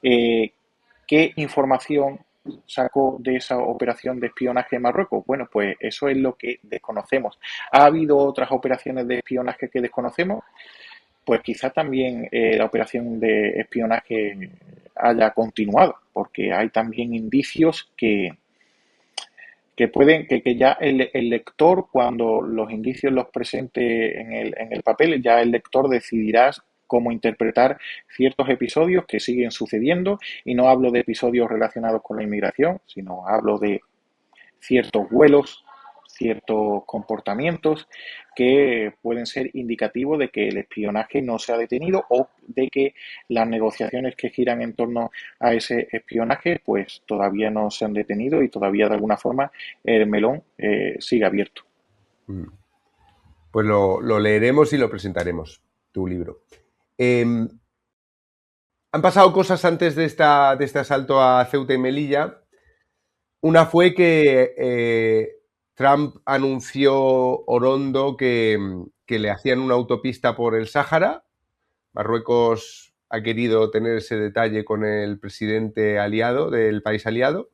¿Qué información sacó de esa operación de espionaje en Marruecos? Bueno, pues eso es lo que desconocemos. ¿Ha habido otras operaciones de espionaje que desconocemos? Pues quizá también la operación de espionaje haya continuado, porque hay también indicios que ya el lector, cuando los indicios los presente en el papel, ya el lector decidirá cómo interpretar ciertos episodios que siguen sucediendo, y no hablo de episodios relacionados con la inmigración, sino hablo de ciertos vuelos, ciertos comportamientos que pueden ser indicativos de que el espionaje no se ha detenido, o de que las negociaciones que giran en torno a ese espionaje pues todavía no se han detenido y todavía de alguna forma el melón sigue abierto.
Pues lo leeremos y lo presentaremos, tu libro. Han pasado cosas antes de este asalto a Ceuta y Melilla. Una fue que Trump anunció Orondo que le hacían una autopista por el Sáhara. Marruecos ha querido tener ese detalle con el presidente aliado del país aliado.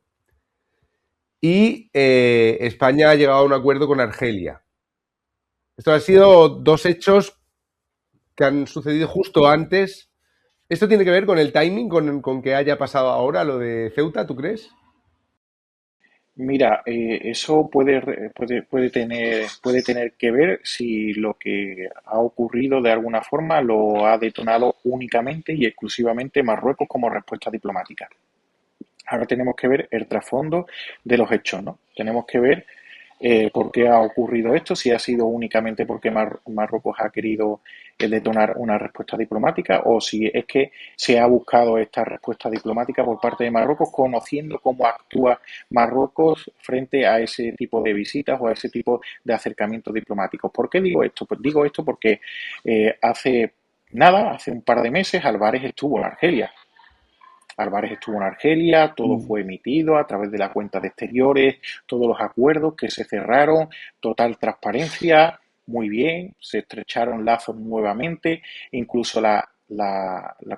Y España ha llegado a un acuerdo con Argelia. Estos han sido dos hechos que han sucedido justo antes. ¿Esto tiene que ver con el timing, con que haya pasado ahora lo de Ceuta, tú crees?
Mira, eso puede tener que ver si lo que ha ocurrido de alguna forma lo ha detonado únicamente y exclusivamente Marruecos como respuesta diplomática. Ahora tenemos que ver el trasfondo de los hechos, ¿no? Tenemos que ver por qué ha ocurrido esto, si ha sido únicamente porque Marruecos ha querido detonar una respuesta diplomática, o si es que se ha buscado esta respuesta diplomática por parte de Marruecos, conociendo cómo actúa Marruecos frente a ese tipo de visitas o a ese tipo de acercamientos diplomáticos. ¿Por qué digo esto? Pues digo esto porque hace un par de meses, Álvarez estuvo en Argelia. Álvarez estuvo en Argelia, todo fue emitido a través de la cuenta de exteriores, todos los acuerdos que se cerraron, total transparencia, muy bien, se estrecharon lazos nuevamente, incluso la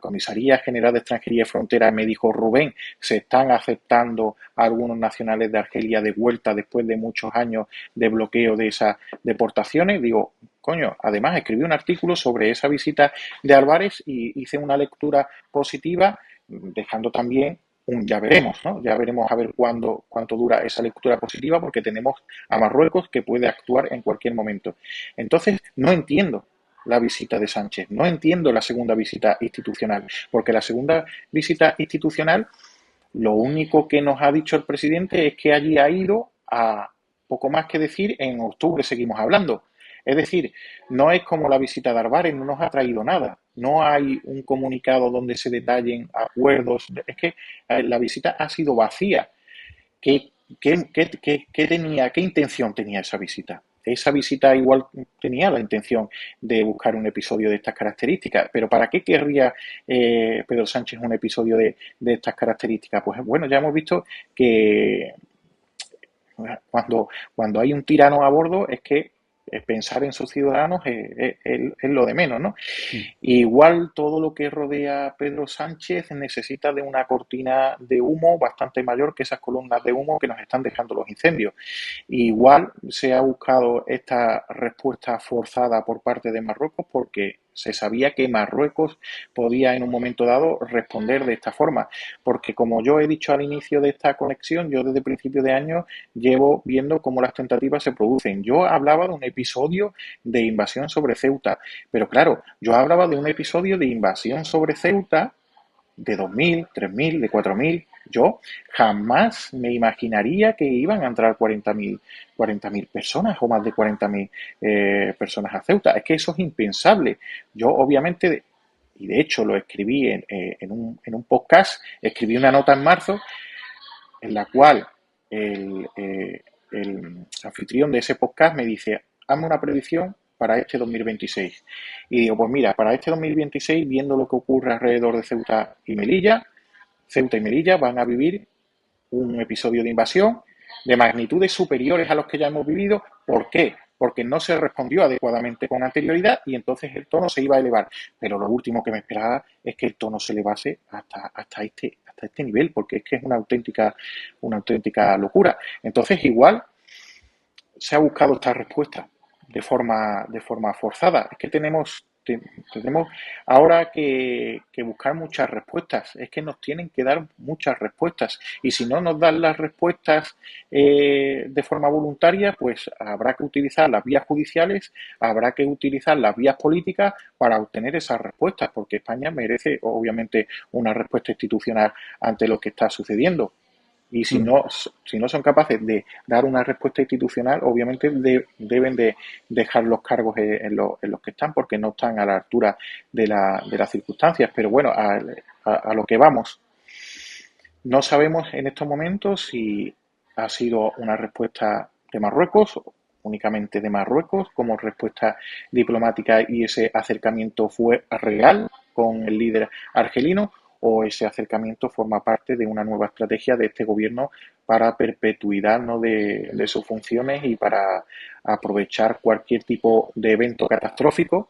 Comisaría General de Extranjería y Fronteras me dijo: Rubén, se están aceptando a algunos nacionales de Argelia de vuelta después de muchos años de bloqueo de esas deportaciones. Digo, coño, además escribí un artículo sobre esa visita de Álvarez y hice una lectura positiva, dejando también ya veremos, ¿no? Ya veremos a ver cuánto dura esa lectura positiva, porque tenemos a Marruecos que puede actuar en cualquier momento. Entonces, no entiendo la visita de Sánchez, no entiendo la segunda visita institucional, porque la segunda visita institucional, lo único que nos ha dicho el presidente es que allí ha ido a poco más que decir: en octubre seguimos hablando. Es decir, no es como la visita de Álvarez, no nos ha traído nada. No hay un comunicado donde se detallen acuerdos. Es que la visita ha sido vacía. ¿Qué intención tenía esa visita? Esa visita igual tenía la intención de buscar un episodio de estas características, pero ¿para qué querría Pedro Sánchez un episodio de estas características? Pues bueno, ya hemos visto que cuando hay un tirano a bordo, es que pensar en sus ciudadanos es lo de menos, ¿no? Igual todo lo que rodea a Pedro Sánchez necesita de una cortina de humo bastante mayor que esas columnas de humo que nos están dejando los incendios. Igual se ha buscado esta respuesta forzada por parte de Marruecos porque se sabía que Marruecos podía en un momento dado responder de esta forma, porque como yo he dicho al inicio de esta conexión, yo desde principios de año llevo viendo cómo las tentativas se producen. Yo hablaba de un episodio de invasión sobre Ceuta, pero claro, yo hablaba de un episodio de invasión sobre Ceuta de 2.000, 3.000, de 4.000. Yo jamás me imaginaría que iban a entrar 40.000 personas o más de 40.000 personas a Ceuta. Es que eso es impensable. Yo obviamente, y de hecho lo escribí en un podcast, escribí una nota en marzo en la cual el anfitrión de ese podcast me dice: hazme una predicción para este 2026. Y digo, pues mira, para este 2026, viendo lo que ocurre alrededor de Ceuta y Melilla van a vivir un episodio de invasión de magnitudes superiores a los que ya hemos vivido. ¿Por qué? porque no se respondió adecuadamente con anterioridad y entonces el tono se iba a elevar. Pero lo último que me esperaba es que el tono se elevase hasta este nivel, porque es que es una auténtica locura. Entonces, igual se ha buscado esta respuesta de forma forzada. Es que tenemos ahora que buscar muchas respuestas. Es que nos tienen que dar muchas respuestas. Y si no nos dan las respuestas de forma voluntaria, pues habrá que utilizar las vías judiciales, habrá que utilizar las vías políticas para obtener esas respuestas, porque España merece, obviamente, una respuesta institucional ante lo que está sucediendo. Y si no son capaces de dar una respuesta institucional, obviamente deben de dejar los cargos en los que están, porque no están a la altura de las circunstancias. Pero bueno, a lo que vamos. No sabemos en estos momentos si ha sido una respuesta de Marruecos, únicamente de Marruecos, como respuesta diplomática, y ese acercamiento fue real con el líder argelino, o ese acercamiento forma parte de una nueva estrategia de este gobierno para perpetuidad, ¿no?, de sus funciones y para aprovechar cualquier tipo de evento catastrófico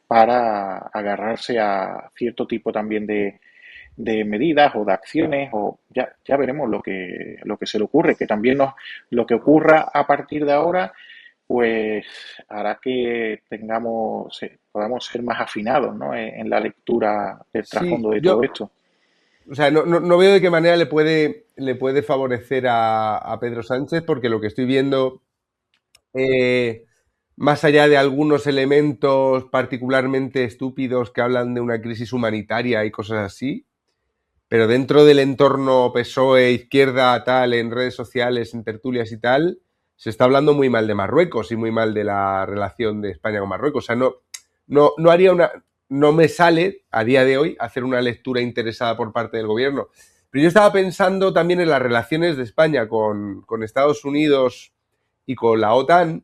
para agarrarse a cierto tipo también de medidas o de acciones, o ya veremos lo que se le ocurre, que también lo que ocurra a partir de ahora pues hará que podamos ser más afinados, ¿no?, en la lectura del trasfondo
Sí,
de todo esto.
o sea, no veo de qué manera le puede favorecer a Pedro Sánchez, porque lo que estoy viendo, más allá de algunos elementos particularmente estúpidos que hablan de una crisis humanitaria y cosas así, pero dentro del entorno PSOE, izquierda, tal, en redes sociales, en tertulias y tal, se está hablando muy mal de Marruecos y muy mal de la relación de España con Marruecos. O sea, no me sale a día de hoy hacer una lectura interesada por parte del gobierno. Pero yo estaba pensando también en las relaciones de España con Estados Unidos y con la OTAN,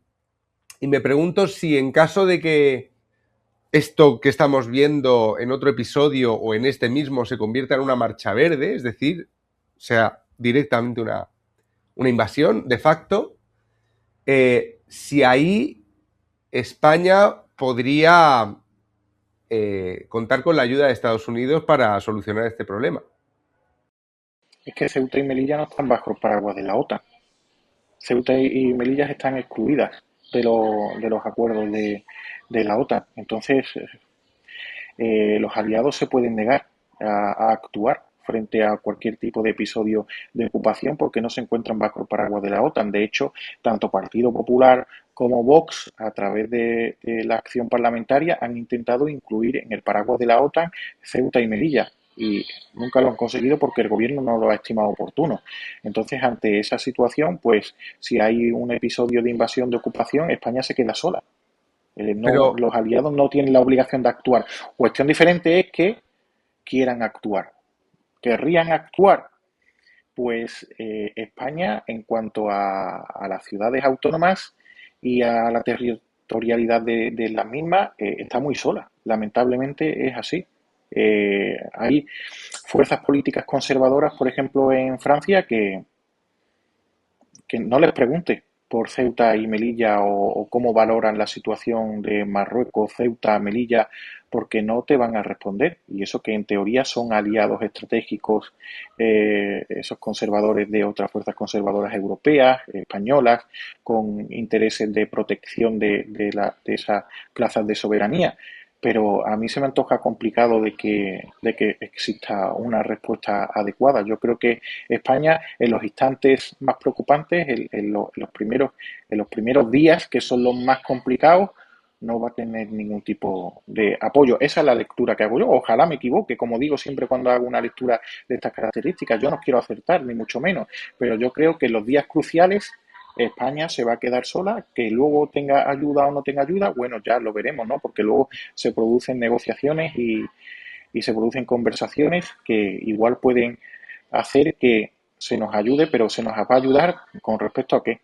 y me pregunto si en caso de que esto que estamos viendo en otro episodio o en este mismo se convierta en una marcha verde, es decir, sea directamente una invasión de facto, si ahí España podría contar con la ayuda de Estados Unidos para solucionar este problema.
Es que Ceuta y Melilla no están bajo el paraguas de la OTAN. Ceuta y Melilla están excluidas de los acuerdos de la OTAN. Entonces, los aliados se pueden negar a actuar frente a cualquier tipo de episodio de ocupación porque no se encuentran bajo el paraguas de la OTAN. De hecho, tanto Partido Popular como Vox, a través de la acción parlamentaria, han intentado incluir en el paraguas de la OTAN Ceuta y Melilla, y nunca lo han conseguido porque el gobierno no lo ha estimado oportuno. Entonces, ante esa situación, pues si hay un episodio de invasión, de ocupación, España se queda sola.
Pero,
Los aliados no tienen la obligación de actuar. Cuestión diferente es que quieran actuar. ¿Querrían actuar? Pues España, en cuanto a las ciudades autónomas y a la territorialidad de las mismas, está muy sola. Lamentablemente es así. Hay fuerzas políticas conservadoras, por ejemplo, en Francia, que no les pregunte por Ceuta y Melilla o cómo valoran la situación de Marruecos, Ceuta, Melilla, porque no te van a responder. Y eso que en teoría son aliados estratégicos, esos conservadores de otras fuerzas conservadoras europeas, españolas, con intereses de protección de esas plazas de soberanía. Pero a mí se me antoja complicado de que exista una respuesta adecuada. Yo creo que España, en los instantes más preocupantes, en los primeros días, que son los más complicados, no va a tener ningún tipo de apoyo. Esa es la lectura que hago yo. Ojalá me equivoque, como digo siempre cuando hago una lectura de estas características. Yo no quiero acertar, ni mucho menos, pero yo creo que en los días cruciales España se va a quedar sola. Que luego tenga ayuda o no tenga ayuda, bueno, ya lo veremos, ¿no? Porque luego se producen negociaciones y se producen conversaciones que igual pueden hacer que se nos ayude, pero se nos va a ayudar con respecto a qué.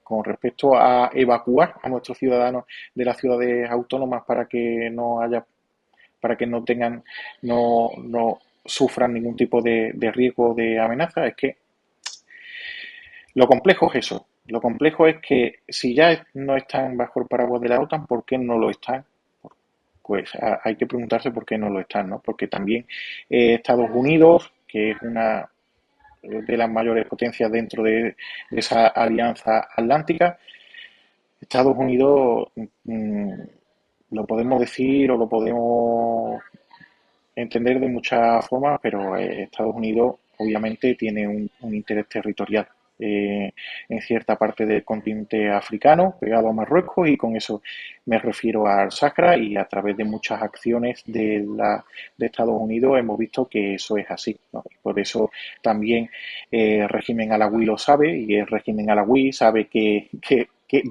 Con respecto a evacuar a nuestros ciudadanos de las ciudades autónomas para que no tengan, no sufran ningún tipo de riesgo, de amenaza. Es que lo complejo es eso. Lo complejo es que si ya no están bajo el paraguas de la OTAN, ¿por qué no lo están? Pues hay que preguntarse por qué no lo están, ¿no? Porque también Estados Unidos, que es una de las mayores potencias dentro de esa alianza atlántica, Estados Unidos, lo podemos decir o lo podemos entender de muchas formas, pero Estados Unidos obviamente tiene un interés territorial en cierta parte del continente africano, pegado a Marruecos, y con eso me refiero al Sahara, y a través de muchas acciones de Estados Unidos hemos visto que eso es así, ¿no? Y por eso también el régimen alawí lo sabe, y el régimen alawí sabe que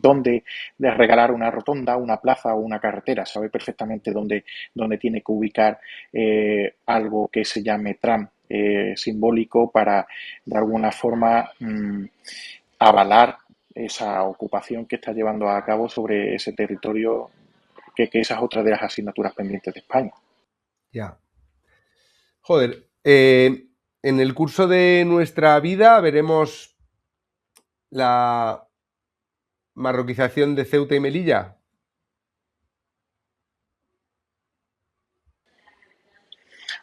dónde de regalar una rotonda, una plaza o una carretera, sabe perfectamente dónde tiene que ubicar algo que se llame tram simbólico para de alguna forma avalar esa ocupación que está llevando a cabo sobre ese territorio, que esa es otra de las asignaturas pendientes de España.
Ya. Joder, en el curso de nuestra vida veremos la marroquización de Ceuta y Melilla.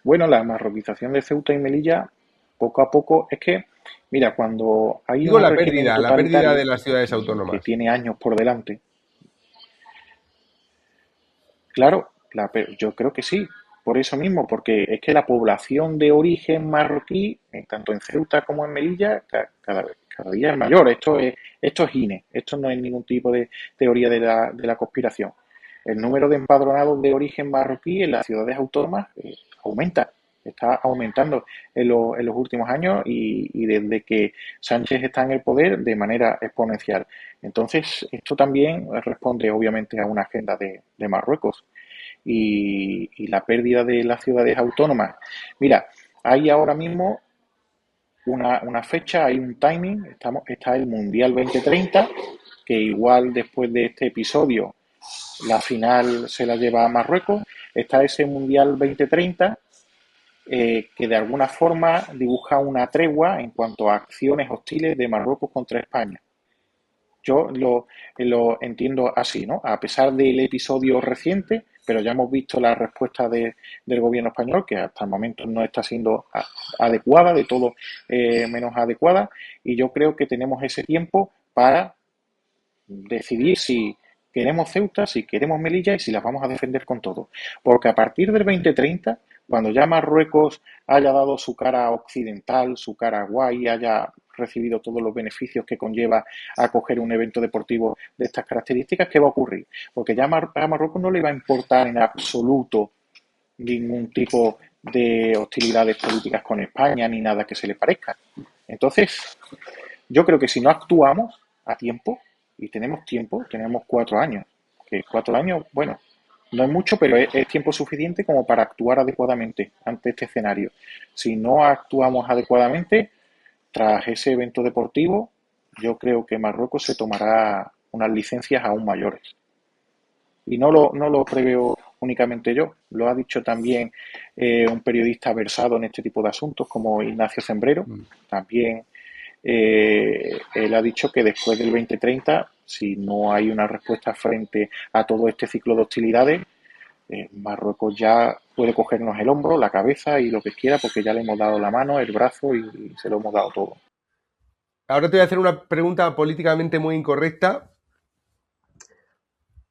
Bueno, la marroquización de Ceuta y Melilla, poco a poco, es que, mira, cuando hay
Digo
un
la
régimen
pérdida de
totalitario
las ciudades
que
autónomas.
tiene años por delante, claro, yo creo que sí, por eso mismo, porque es que la población de origen marroquí, tanto en Ceuta como en Melilla, cada día es mayor. Esto es INE, esto no es ningún tipo de teoría de la conspiración. El número de empadronados de origen marroquí en las ciudades autónomas aumenta, está aumentando en los últimos años, y desde que Sánchez está en el poder de manera exponencial. Entonces, esto también responde obviamente a una agenda de Marruecos, y la pérdida de las ciudades autónomas. Mira, hay ahora mismo una fecha, hay un timing, está el Mundial 2030, que igual después de este episodio la final se la lleva a Marruecos. Está ese Mundial 2030 que de alguna forma dibuja una tregua en cuanto a acciones hostiles de Marruecos contra España. Yo lo entiendo así, ¿no? A pesar del episodio reciente, pero ya hemos visto la respuesta del gobierno español, que hasta el momento no está siendo adecuada, de todo menos adecuada, y yo creo que tenemos ese tiempo para decidir si queremos Ceuta, si queremos Melilla y si las vamos a defender con todo. Porque a partir del 2030, cuando ya Marruecos haya dado su cara occidental, su cara guay, haya recibido todos los beneficios que conlleva acoger un evento deportivo de estas características, ¿qué va a ocurrir? Porque ya a Marruecos no le va a importar en absoluto ningún tipo de hostilidades políticas con España ni nada que se le parezca. Entonces, yo creo que si no actuamos a tiempo, y tenemos tiempo, tenemos 4 años, que 4 años, bueno, no es mucho, pero es tiempo suficiente como para actuar adecuadamente ante este escenario. Si no actuamos adecuadamente, tras ese evento deportivo, yo creo que Marruecos se tomará unas licencias aún mayores. Y no lo preveo únicamente yo, lo ha dicho también un periodista versado en este tipo de asuntos como Ignacio Zembrero. También él ha dicho que después del 2030, si no hay una respuesta frente a todo este ciclo de hostilidades, Marruecos ya puede cogernos el hombro, la cabeza y lo que quiera, porque ya le hemos dado la mano, el brazo, y se lo hemos dado todo.
Ahora te voy a hacer una pregunta políticamente muy incorrecta.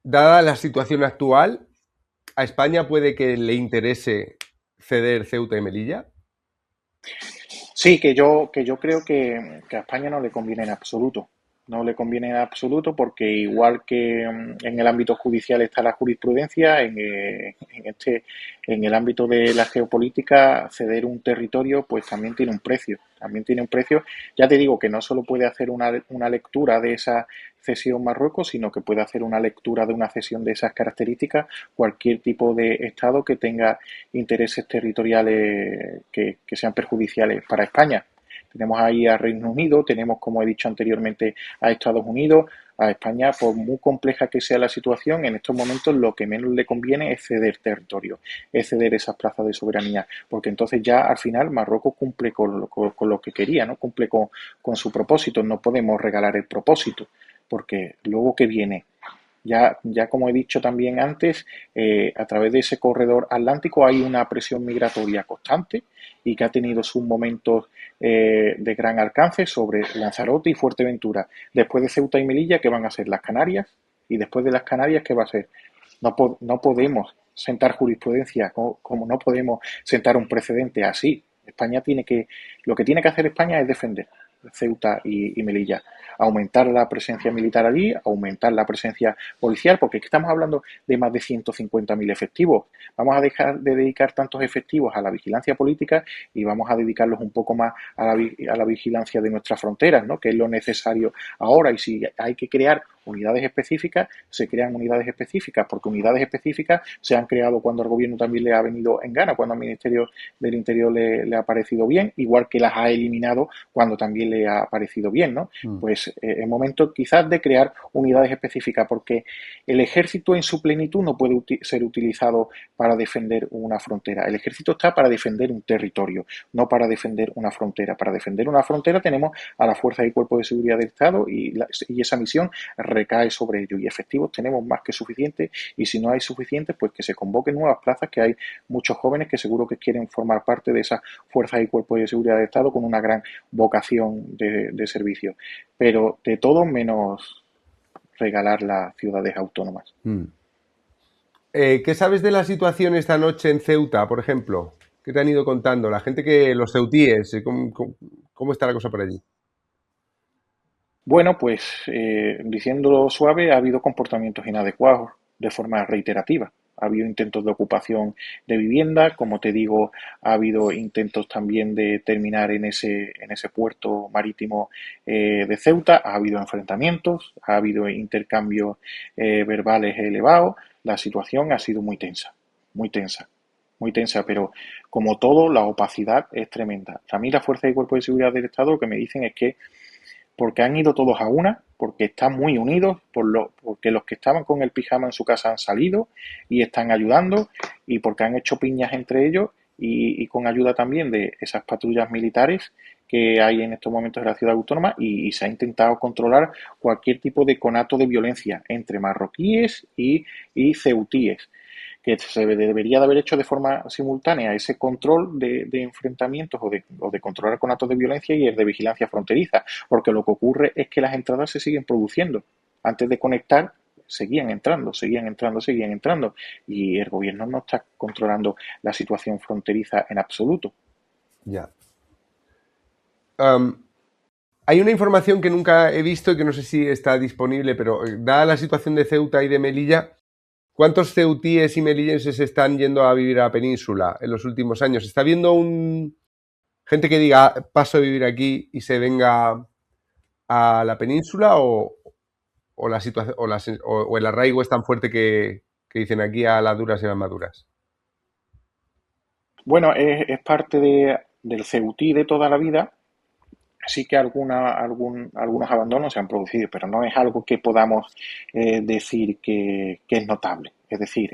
Dada la situación actual, ¿a España puede que le interese ceder Ceuta y Melilla?
Sí, que yo creo que a España no le conviene en absoluto. No le conviene en absoluto, porque igual que en el ámbito judicial está la jurisprudencia, en el ámbito de la geopolítica, ceder un territorio pues también tiene un precio. También tiene un precio. Ya te digo que no solo puede hacer una lectura de esa cesión Marruecos, sino que puede hacer una lectura de una cesión de esas características cualquier tipo de Estado que tenga intereses territoriales que sean perjudiciales para España. Tenemos ahí a Reino Unido, tenemos, como he dicho anteriormente, a Estados Unidos, a España. Por muy compleja que sea la situación, en estos momentos lo que menos le conviene es ceder territorio, es ceder esas plazas de soberanía, porque entonces ya al final Marruecos cumple con lo que quería, ¿no? Cumple con su propósito. No podemos regalar el propósito, porque luego que viene. Ya como he dicho también antes, a través de ese corredor atlántico hay una presión migratoria constante y que ha tenido sus momentos de gran alcance sobre Lanzarote y Fuerteventura. Después de Ceuta y Melilla, ¿qué van a ser? Las Canarias. Y después de las Canarias, ¿qué va a ser? No podemos sentar jurisprudencia, como no podemos sentar un precedente así. Lo que tiene que hacer España es defender Ceuta y Melilla, aumentar la presencia militar allí, aumentar la presencia policial, porque estamos hablando de más de 150.000 efectivos. Vamos a dejar de dedicar tantos efectivos a la vigilancia política y vamos a dedicarlos un poco más a la vigilancia de nuestras fronteras, ¿no? Que es lo necesario ahora. Y si hay que crear unidades específicas, se crean unidades específicas, porque unidades específicas se han creado cuando al gobierno también le ha venido en gana, cuando al Ministerio del Interior le ha parecido bien, igual que las ha eliminado cuando también le ha parecido bien, ¿no? Pues es momento quizás de crear unidades específicas, porque el ejército en su plenitud no puede ser utilizado para defender una frontera. El ejército está para defender un territorio, no para defender una frontera. Para defender una frontera tenemos a las fuerzas y cuerpos de seguridad del Estado y esa misión recae sobre ellos, y efectivos tenemos más que suficientes, y si no hay suficientes, pues que se convoquen nuevas plazas, que hay muchos jóvenes que seguro que quieren formar parte de esas fuerzas y cuerpos de seguridad del Estado con una gran vocación de servicio, pero de todo menos regalar las ciudades autónomas.
¿Qué sabes de la situación esta noche en Ceuta, por ejemplo? ¿Qué te han ido contando? La gente los ceutíes, ¿cómo está la cosa por allí?
Bueno, pues diciéndolo suave, ha habido comportamientos inadecuados de forma reiterativa. Ha habido intentos de ocupación de vivienda, como te digo, ha habido intentos también de terminar en ese puerto marítimo de Ceuta, ha habido enfrentamientos, ha habido intercambios verbales elevados. La situación ha sido muy tensa, muy tensa. Muy tensa, pero como todo, la opacidad es tremenda. A mí las fuerzas y cuerpos de seguridad del Estado lo que me dicen es que porque han ido todos a una, porque están muy unidos, porque los que estaban con el pijama en su casa han salido y están ayudando, y porque han hecho piñas entre ellos y con ayuda también de esas patrullas militares que hay en estos momentos en la ciudad autónoma, y se ha intentado controlar cualquier tipo de conato de violencia entre marroquíes y ceutíes, que se debería de haber hecho de forma simultánea ese control de enfrentamientos o de controlar con actos de violencia y el de vigilancia fronteriza, porque lo que ocurre es que las entradas se siguen produciendo. Antes de conectar, seguían entrando, y el gobierno no está controlando la situación fronteriza en absoluto.
Ya. Hay una información que nunca he visto y que no sé si está disponible, pero dada la situación de Ceuta y de Melilla, ¿cuántos ceutíes y melillenses están yendo a vivir a la península en los últimos años? ¿Está habiendo gente que diga paso a vivir aquí y se venga a la península, o la situación o el arraigo es tan fuerte que dicen aquí a las duras y a las maduras?
Bueno, es parte del ceutí de toda la vida. Sí que algunos abandonos se han producido, pero no es algo que podamos decir que es notable. Es decir,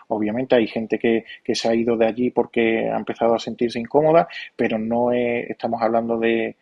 obviamente hay gente que se ha ido de allí porque ha empezado a sentirse incómoda, pero no estamos hablando de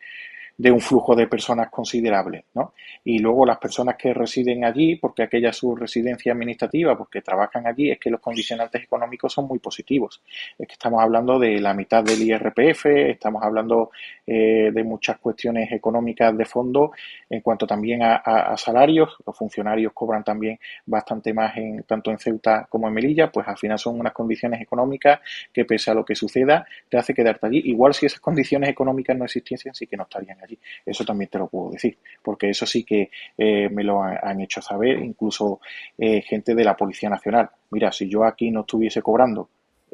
un flujo de personas considerable, ¿no? Y luego las personas que residen allí, porque aquella es su residencia administrativa, porque trabajan allí, es que los condicionantes económicos son muy positivos. Es que estamos hablando de la mitad del IRPF, estamos hablando de muchas cuestiones económicas de fondo en cuanto también a salarios. Los funcionarios cobran también bastante más tanto en Ceuta como en Melilla, pues al final son unas condiciones económicas que, pese a lo que suceda, te hace quedarte allí. Igual si esas condiciones económicas no existiesen, sí que no estarían allí. Eso también te lo puedo decir, porque eso sí que me lo han hecho saber, incluso gente de la Policía Nacional. Mira, si yo aquí no estuviese cobrando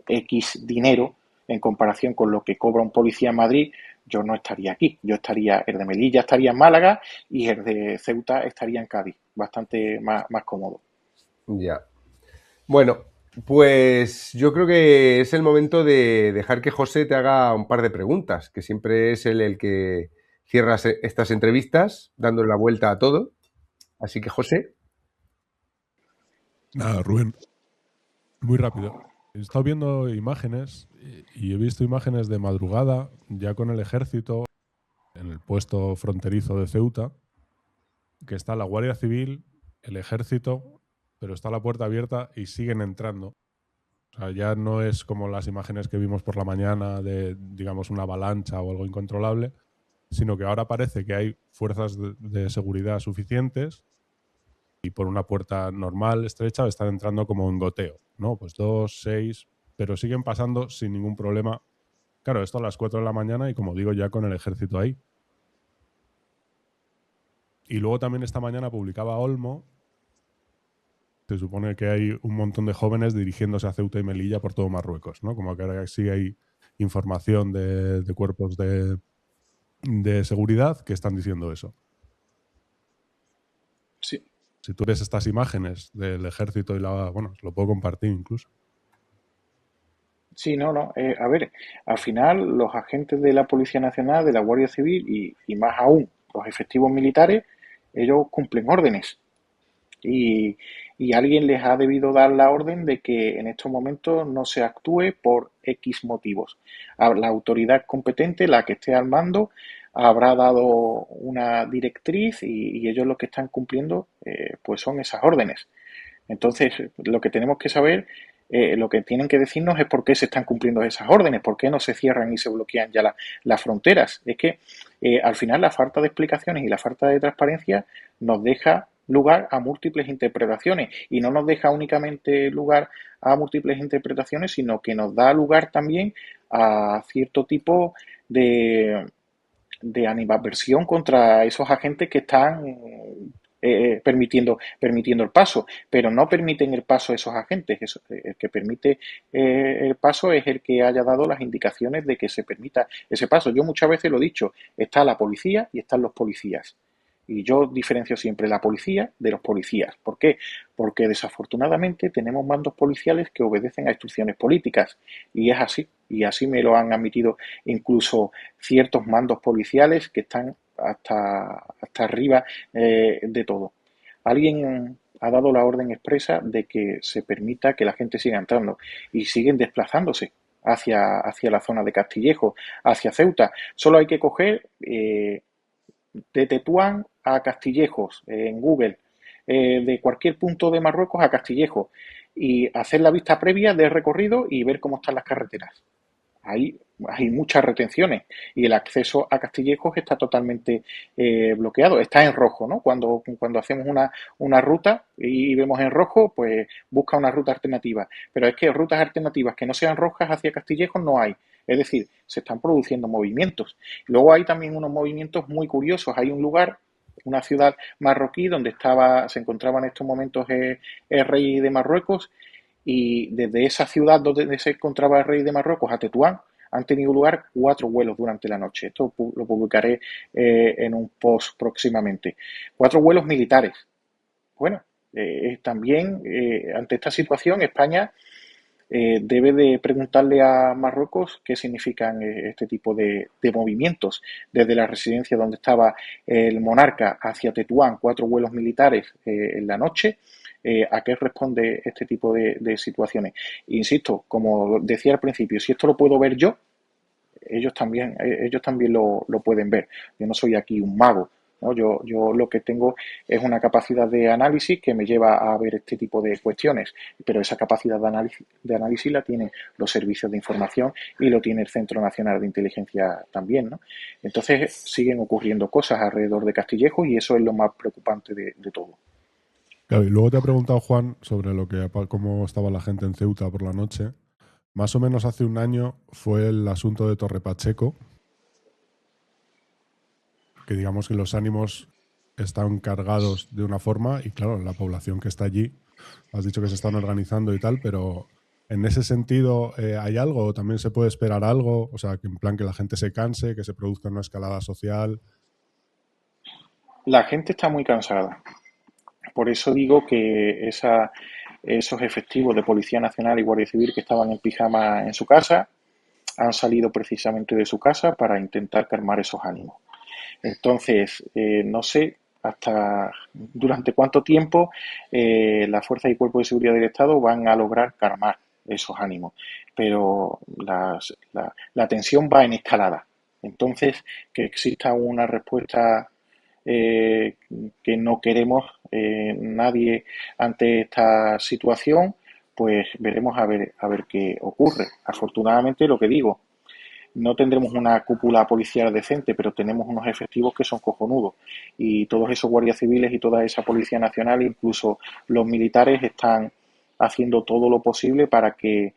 X dinero en comparación con lo que cobra un policía en Madrid, yo no estaría aquí. El de Melilla estaría en Málaga y el de Ceuta estaría en Cádiz, bastante más cómodo.
Ya. Bueno, Pues yo creo que es el momento de dejar que José te haga un par de preguntas, que siempre es él el que cierra estas entrevistas, dándole la vuelta a todo. Así que, José.
Nada, Rubén. Muy rápido. He estado viendo imágenes y he visto imágenes de madrugada, ya con el ejército en el puesto fronterizo de Ceuta, que está la Guardia Civil, el ejército, pero está la puerta abierta y siguen entrando. O sea, ya no es como las imágenes que vimos por la mañana de, digamos, una avalancha o algo incontrolable, sino que ahora parece que hay fuerzas de seguridad suficientes y por una puerta normal, estrecha, están entrando como en goteo, ¿no? Pues 2, 6, pero siguen pasando sin ningún problema. Claro, esto a las 4 de la mañana y, como digo, ya con el ejército ahí. Y luego también esta mañana publicaba Olmo. Se supone que hay un montón de jóvenes dirigiéndose a Ceuta y Melilla por todo Marruecos, ¿no? Como que ahora sí hay información de cuerpos de seguridad que están diciendo eso.
Sí.
Si tú ves estas imágenes del ejército y bueno, lo puedo compartir incluso.
Sí, no. A ver, al final los agentes de la Policía Nacional, de la Guardia Civil y más aún los efectivos militares, ellos cumplen órdenes. Y alguien les ha debido dar la orden de que en estos momentos no se actúe por X motivos. La autoridad competente, la que esté al mando, habrá dado una directriz y ellos lo que están cumpliendo pues son esas órdenes. Entonces, lo que tenemos que saber, lo que tienen que decirnos es por qué se están cumpliendo esas órdenes, por qué no se cierran y se bloquean ya las fronteras. Es que al final la falta de explicaciones y la falta de transparencia nos deja lugar a múltiples interpretaciones y no nos deja únicamente lugar a múltiples interpretaciones, sino que nos da lugar también a cierto tipo de animadversión contra esos agentes que están permitiendo el paso, pero no permiten el paso a esos agentes. El que permite el paso es el que haya dado las indicaciones de que se permita ese paso. Yo muchas veces lo he dicho, está la policía y están los policías. Y yo diferencio siempre la policía de los policías. ¿Por qué? Porque desafortunadamente tenemos mandos policiales que obedecen a instrucciones políticas. Y es así. Y así me lo han admitido incluso ciertos mandos policiales que están hasta arriba de todo. Alguien ha dado la orden expresa de que se permita que la gente siga entrando y siguen desplazándose hacia la zona de Castillejo, hacia Ceuta. Solo hay que coger de Tetuán a Castillejos en Google, de cualquier punto de Marruecos a Castillejos y hacer la vista previa del recorrido y ver cómo están las carreteras. Hay muchas retenciones y el acceso a Castillejos está totalmente bloqueado. Está en rojo, ¿no? Cuando hacemos una ruta y vemos en rojo, pues busca una ruta alternativa. Pero es que rutas alternativas que no sean rojas hacia Castillejos no hay. Es decir, se están produciendo movimientos. Luego hay también unos movimientos muy curiosos. Hay un lugar, una ciudad marroquí donde se encontraba en estos momentos el rey de Marruecos, y desde esa ciudad donde se encontraba el rey de Marruecos a Tetuán han tenido lugar 4 vuelos durante la noche. Esto lo publicaré en un post próximamente. 4 vuelos militares. Bueno, también ante esta situación España debe de preguntarle a Marruecos qué significan este tipo de movimientos. Desde la residencia donde estaba el monarca hacia Tetuán, 4 vuelos militares en la noche. ¿A qué responde este tipo de situaciones? Insisto, como decía al principio, si esto lo puedo ver yo, ellos también lo pueden ver. Yo no soy aquí un mago, ¿no? Yo lo que tengo es una capacidad de análisis que me lleva a ver este tipo de cuestiones, pero esa capacidad de análisis la tienen los servicios de información y lo tiene el Centro Nacional de Inteligencia también, ¿no? Entonces siguen ocurriendo cosas alrededor de Castillejo y eso es lo más preocupante de todo.
Claro, y luego te ha preguntado Juan sobre cómo estaba la gente en Ceuta por la noche. Más o menos hace un año fue el asunto de Torre Pacheco, que digamos que los ánimos están cargados de una forma y claro, la población que está allí, has dicho que se están organizando y tal, pero en ese sentido ¿hay algo o también se puede esperar algo? O sea, que en plan que la gente se canse, que se produzca una escalada social.
La gente está muy cansada. Por eso digo que esa esos efectivos de Policía Nacional y Guardia Civil que estaban en pijama en su casa han salido precisamente de su casa para intentar calmar esos ánimos. Entonces, no sé hasta durante cuánto tiempo las fuerzas y cuerpos de seguridad del Estado van a lograr calmar esos ánimos, pero la tensión va en escalada. Entonces, que exista una respuesta que no queremos nadie ante esta situación, pues veremos a ver qué ocurre. Afortunadamente, lo que digo, no tendremos una cúpula policial decente, pero tenemos unos efectivos que son cojonudos. Y todos esos guardias civiles y toda esa Policía Nacional, incluso los militares, están haciendo todo lo posible para que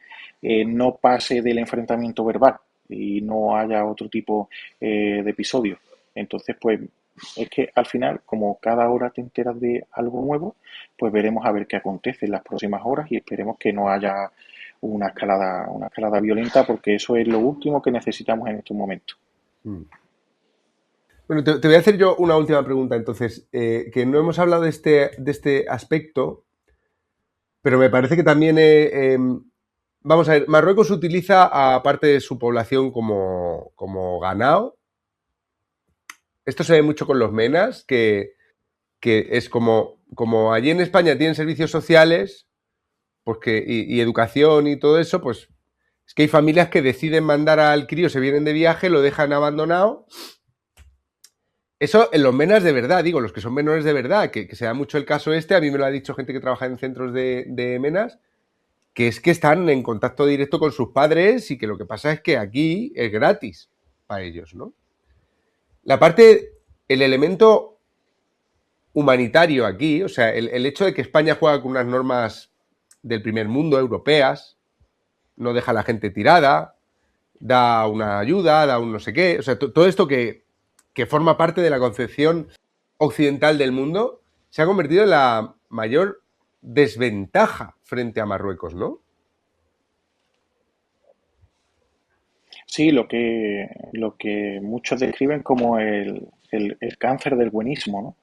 no pase del enfrentamiento verbal y no haya otro tipo de episodio. Entonces, pues es que al final, como cada hora te enteras de algo nuevo, pues veremos a ver qué acontece en las próximas horas y esperemos que no haya una escalada violenta, porque eso es lo último que necesitamos en estos momentos.
Bueno, te voy a hacer yo una última pregunta, entonces, que no hemos hablado de este aspecto, pero me parece que también, vamos a ver, Marruecos utiliza a parte de su población como ganado. Esto se ve mucho con los menas, que es como allí en España tienen servicios sociales, pues y educación y todo eso, pues es que hay familias que deciden mandar al crío, se vienen de viaje, lo dejan abandonado. Eso en los menas de verdad, digo, los que son menores de verdad, que se da mucho el caso a mí me lo ha dicho gente que trabaja en centros de menas, que es que están en contacto directo con sus padres y que lo que pasa es que aquí es gratis para ellos, ¿no? El elemento humanitario aquí, o sea, el hecho de que España juega con unas normas del primer mundo, europeas, no deja a la gente tirada, da una ayuda, da un no sé qué, o sea, todo esto que forma parte de la concepción occidental del mundo, se ha convertido en la mayor desventaja frente a Marruecos, ¿no?
Sí, lo que muchos describen como el cáncer del buenismo, ¿no?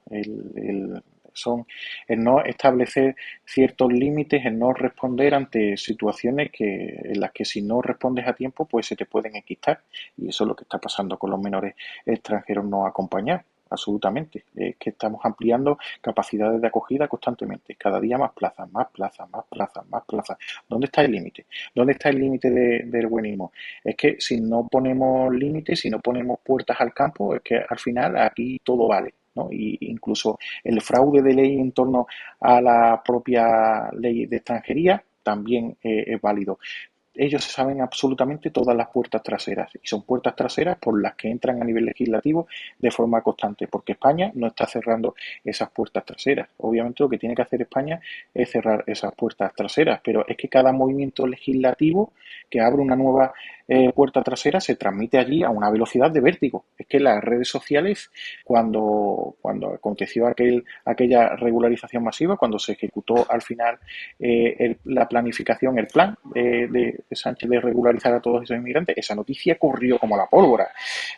El no establecer ciertos límites, el no responder ante situaciones en las que si no respondes a tiempo, pues se te pueden enquistar. Y eso es lo que está pasando con los menores extranjeros no acompañados. Absolutamente. Es que estamos ampliando capacidades de acogida constantemente. Cada día más plazas, más plazas, más plazas, más plazas. ¿Dónde está el límite? ¿Dónde está el límite del buenismo? Es que si no ponemos límites, si no ponemos puertas al campo, es que al final aquí todo vale, ¿no? Y incluso el fraude de ley en torno a la propia ley de extranjería también es válido. Ellos saben absolutamente todas las puertas traseras y son puertas traseras por las que entran a nivel legislativo de forma constante, porque España no está cerrando esas puertas traseras. Obviamente lo que tiene que hacer España es cerrar esas puertas traseras, pero es que cada movimiento legislativo que abre una nueva puerta trasera se transmite allí a una velocidad de vértigo. Es que las redes sociales, cuando aconteció aquella regularización masiva, cuando se ejecutó al final la planificación, el plan de Sánchez de regularizar a todos esos inmigrantes, esa noticia corrió como la pólvora.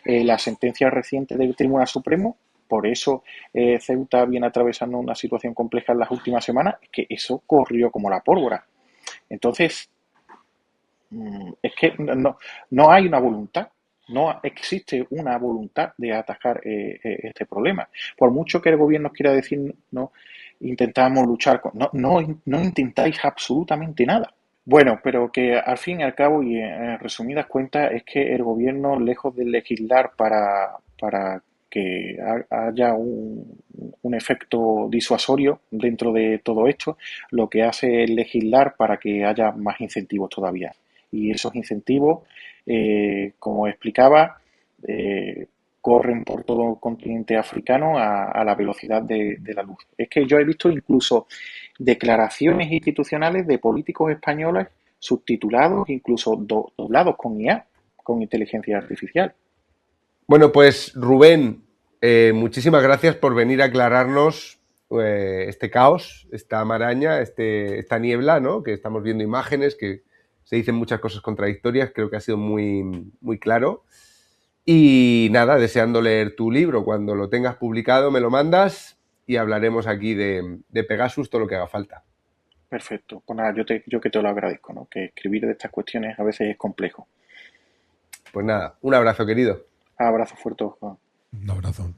La sentencia reciente del Tribunal Supremo, por eso Ceuta viene atravesando una situación compleja en las últimas semanas, que eso corrió como la pólvora. Entonces, es que no hay una voluntad, no existe una voluntad de atajar este problema. Por mucho que el gobierno quiera decir, no, intentamos luchar con... No intentáis absolutamente nada. Bueno, pero que al fin y al cabo, y en resumidas cuentas, es que el gobierno, lejos de legislar para que haya un efecto disuasorio dentro de todo esto, lo que hace es legislar para que haya más incentivos todavía. Y esos incentivos, como explicaba, corren por todo el continente africano a la velocidad de la luz. Es que yo he visto incluso declaraciones institucionales de políticos españoles subtitulados, incluso doblados con IA, con inteligencia artificial.
Bueno, pues Rubén, muchísimas gracias por venir a aclararnos este caos, esta maraña, esta niebla, ¿no? Que estamos viendo imágenes, que se dicen muchas cosas contradictorias, creo que ha sido muy, muy claro. Y nada, deseando leer tu libro. Cuando lo tengas publicado me lo mandas y hablaremos aquí de Pegasus, todo lo que haga falta.
Perfecto. Pues nada, yo que te lo agradezco, ¿no? Que escribir de estas cuestiones a veces es complejo.
Pues nada, un abrazo, querido.
Abrazo fuerte, Juan.
Un abrazo.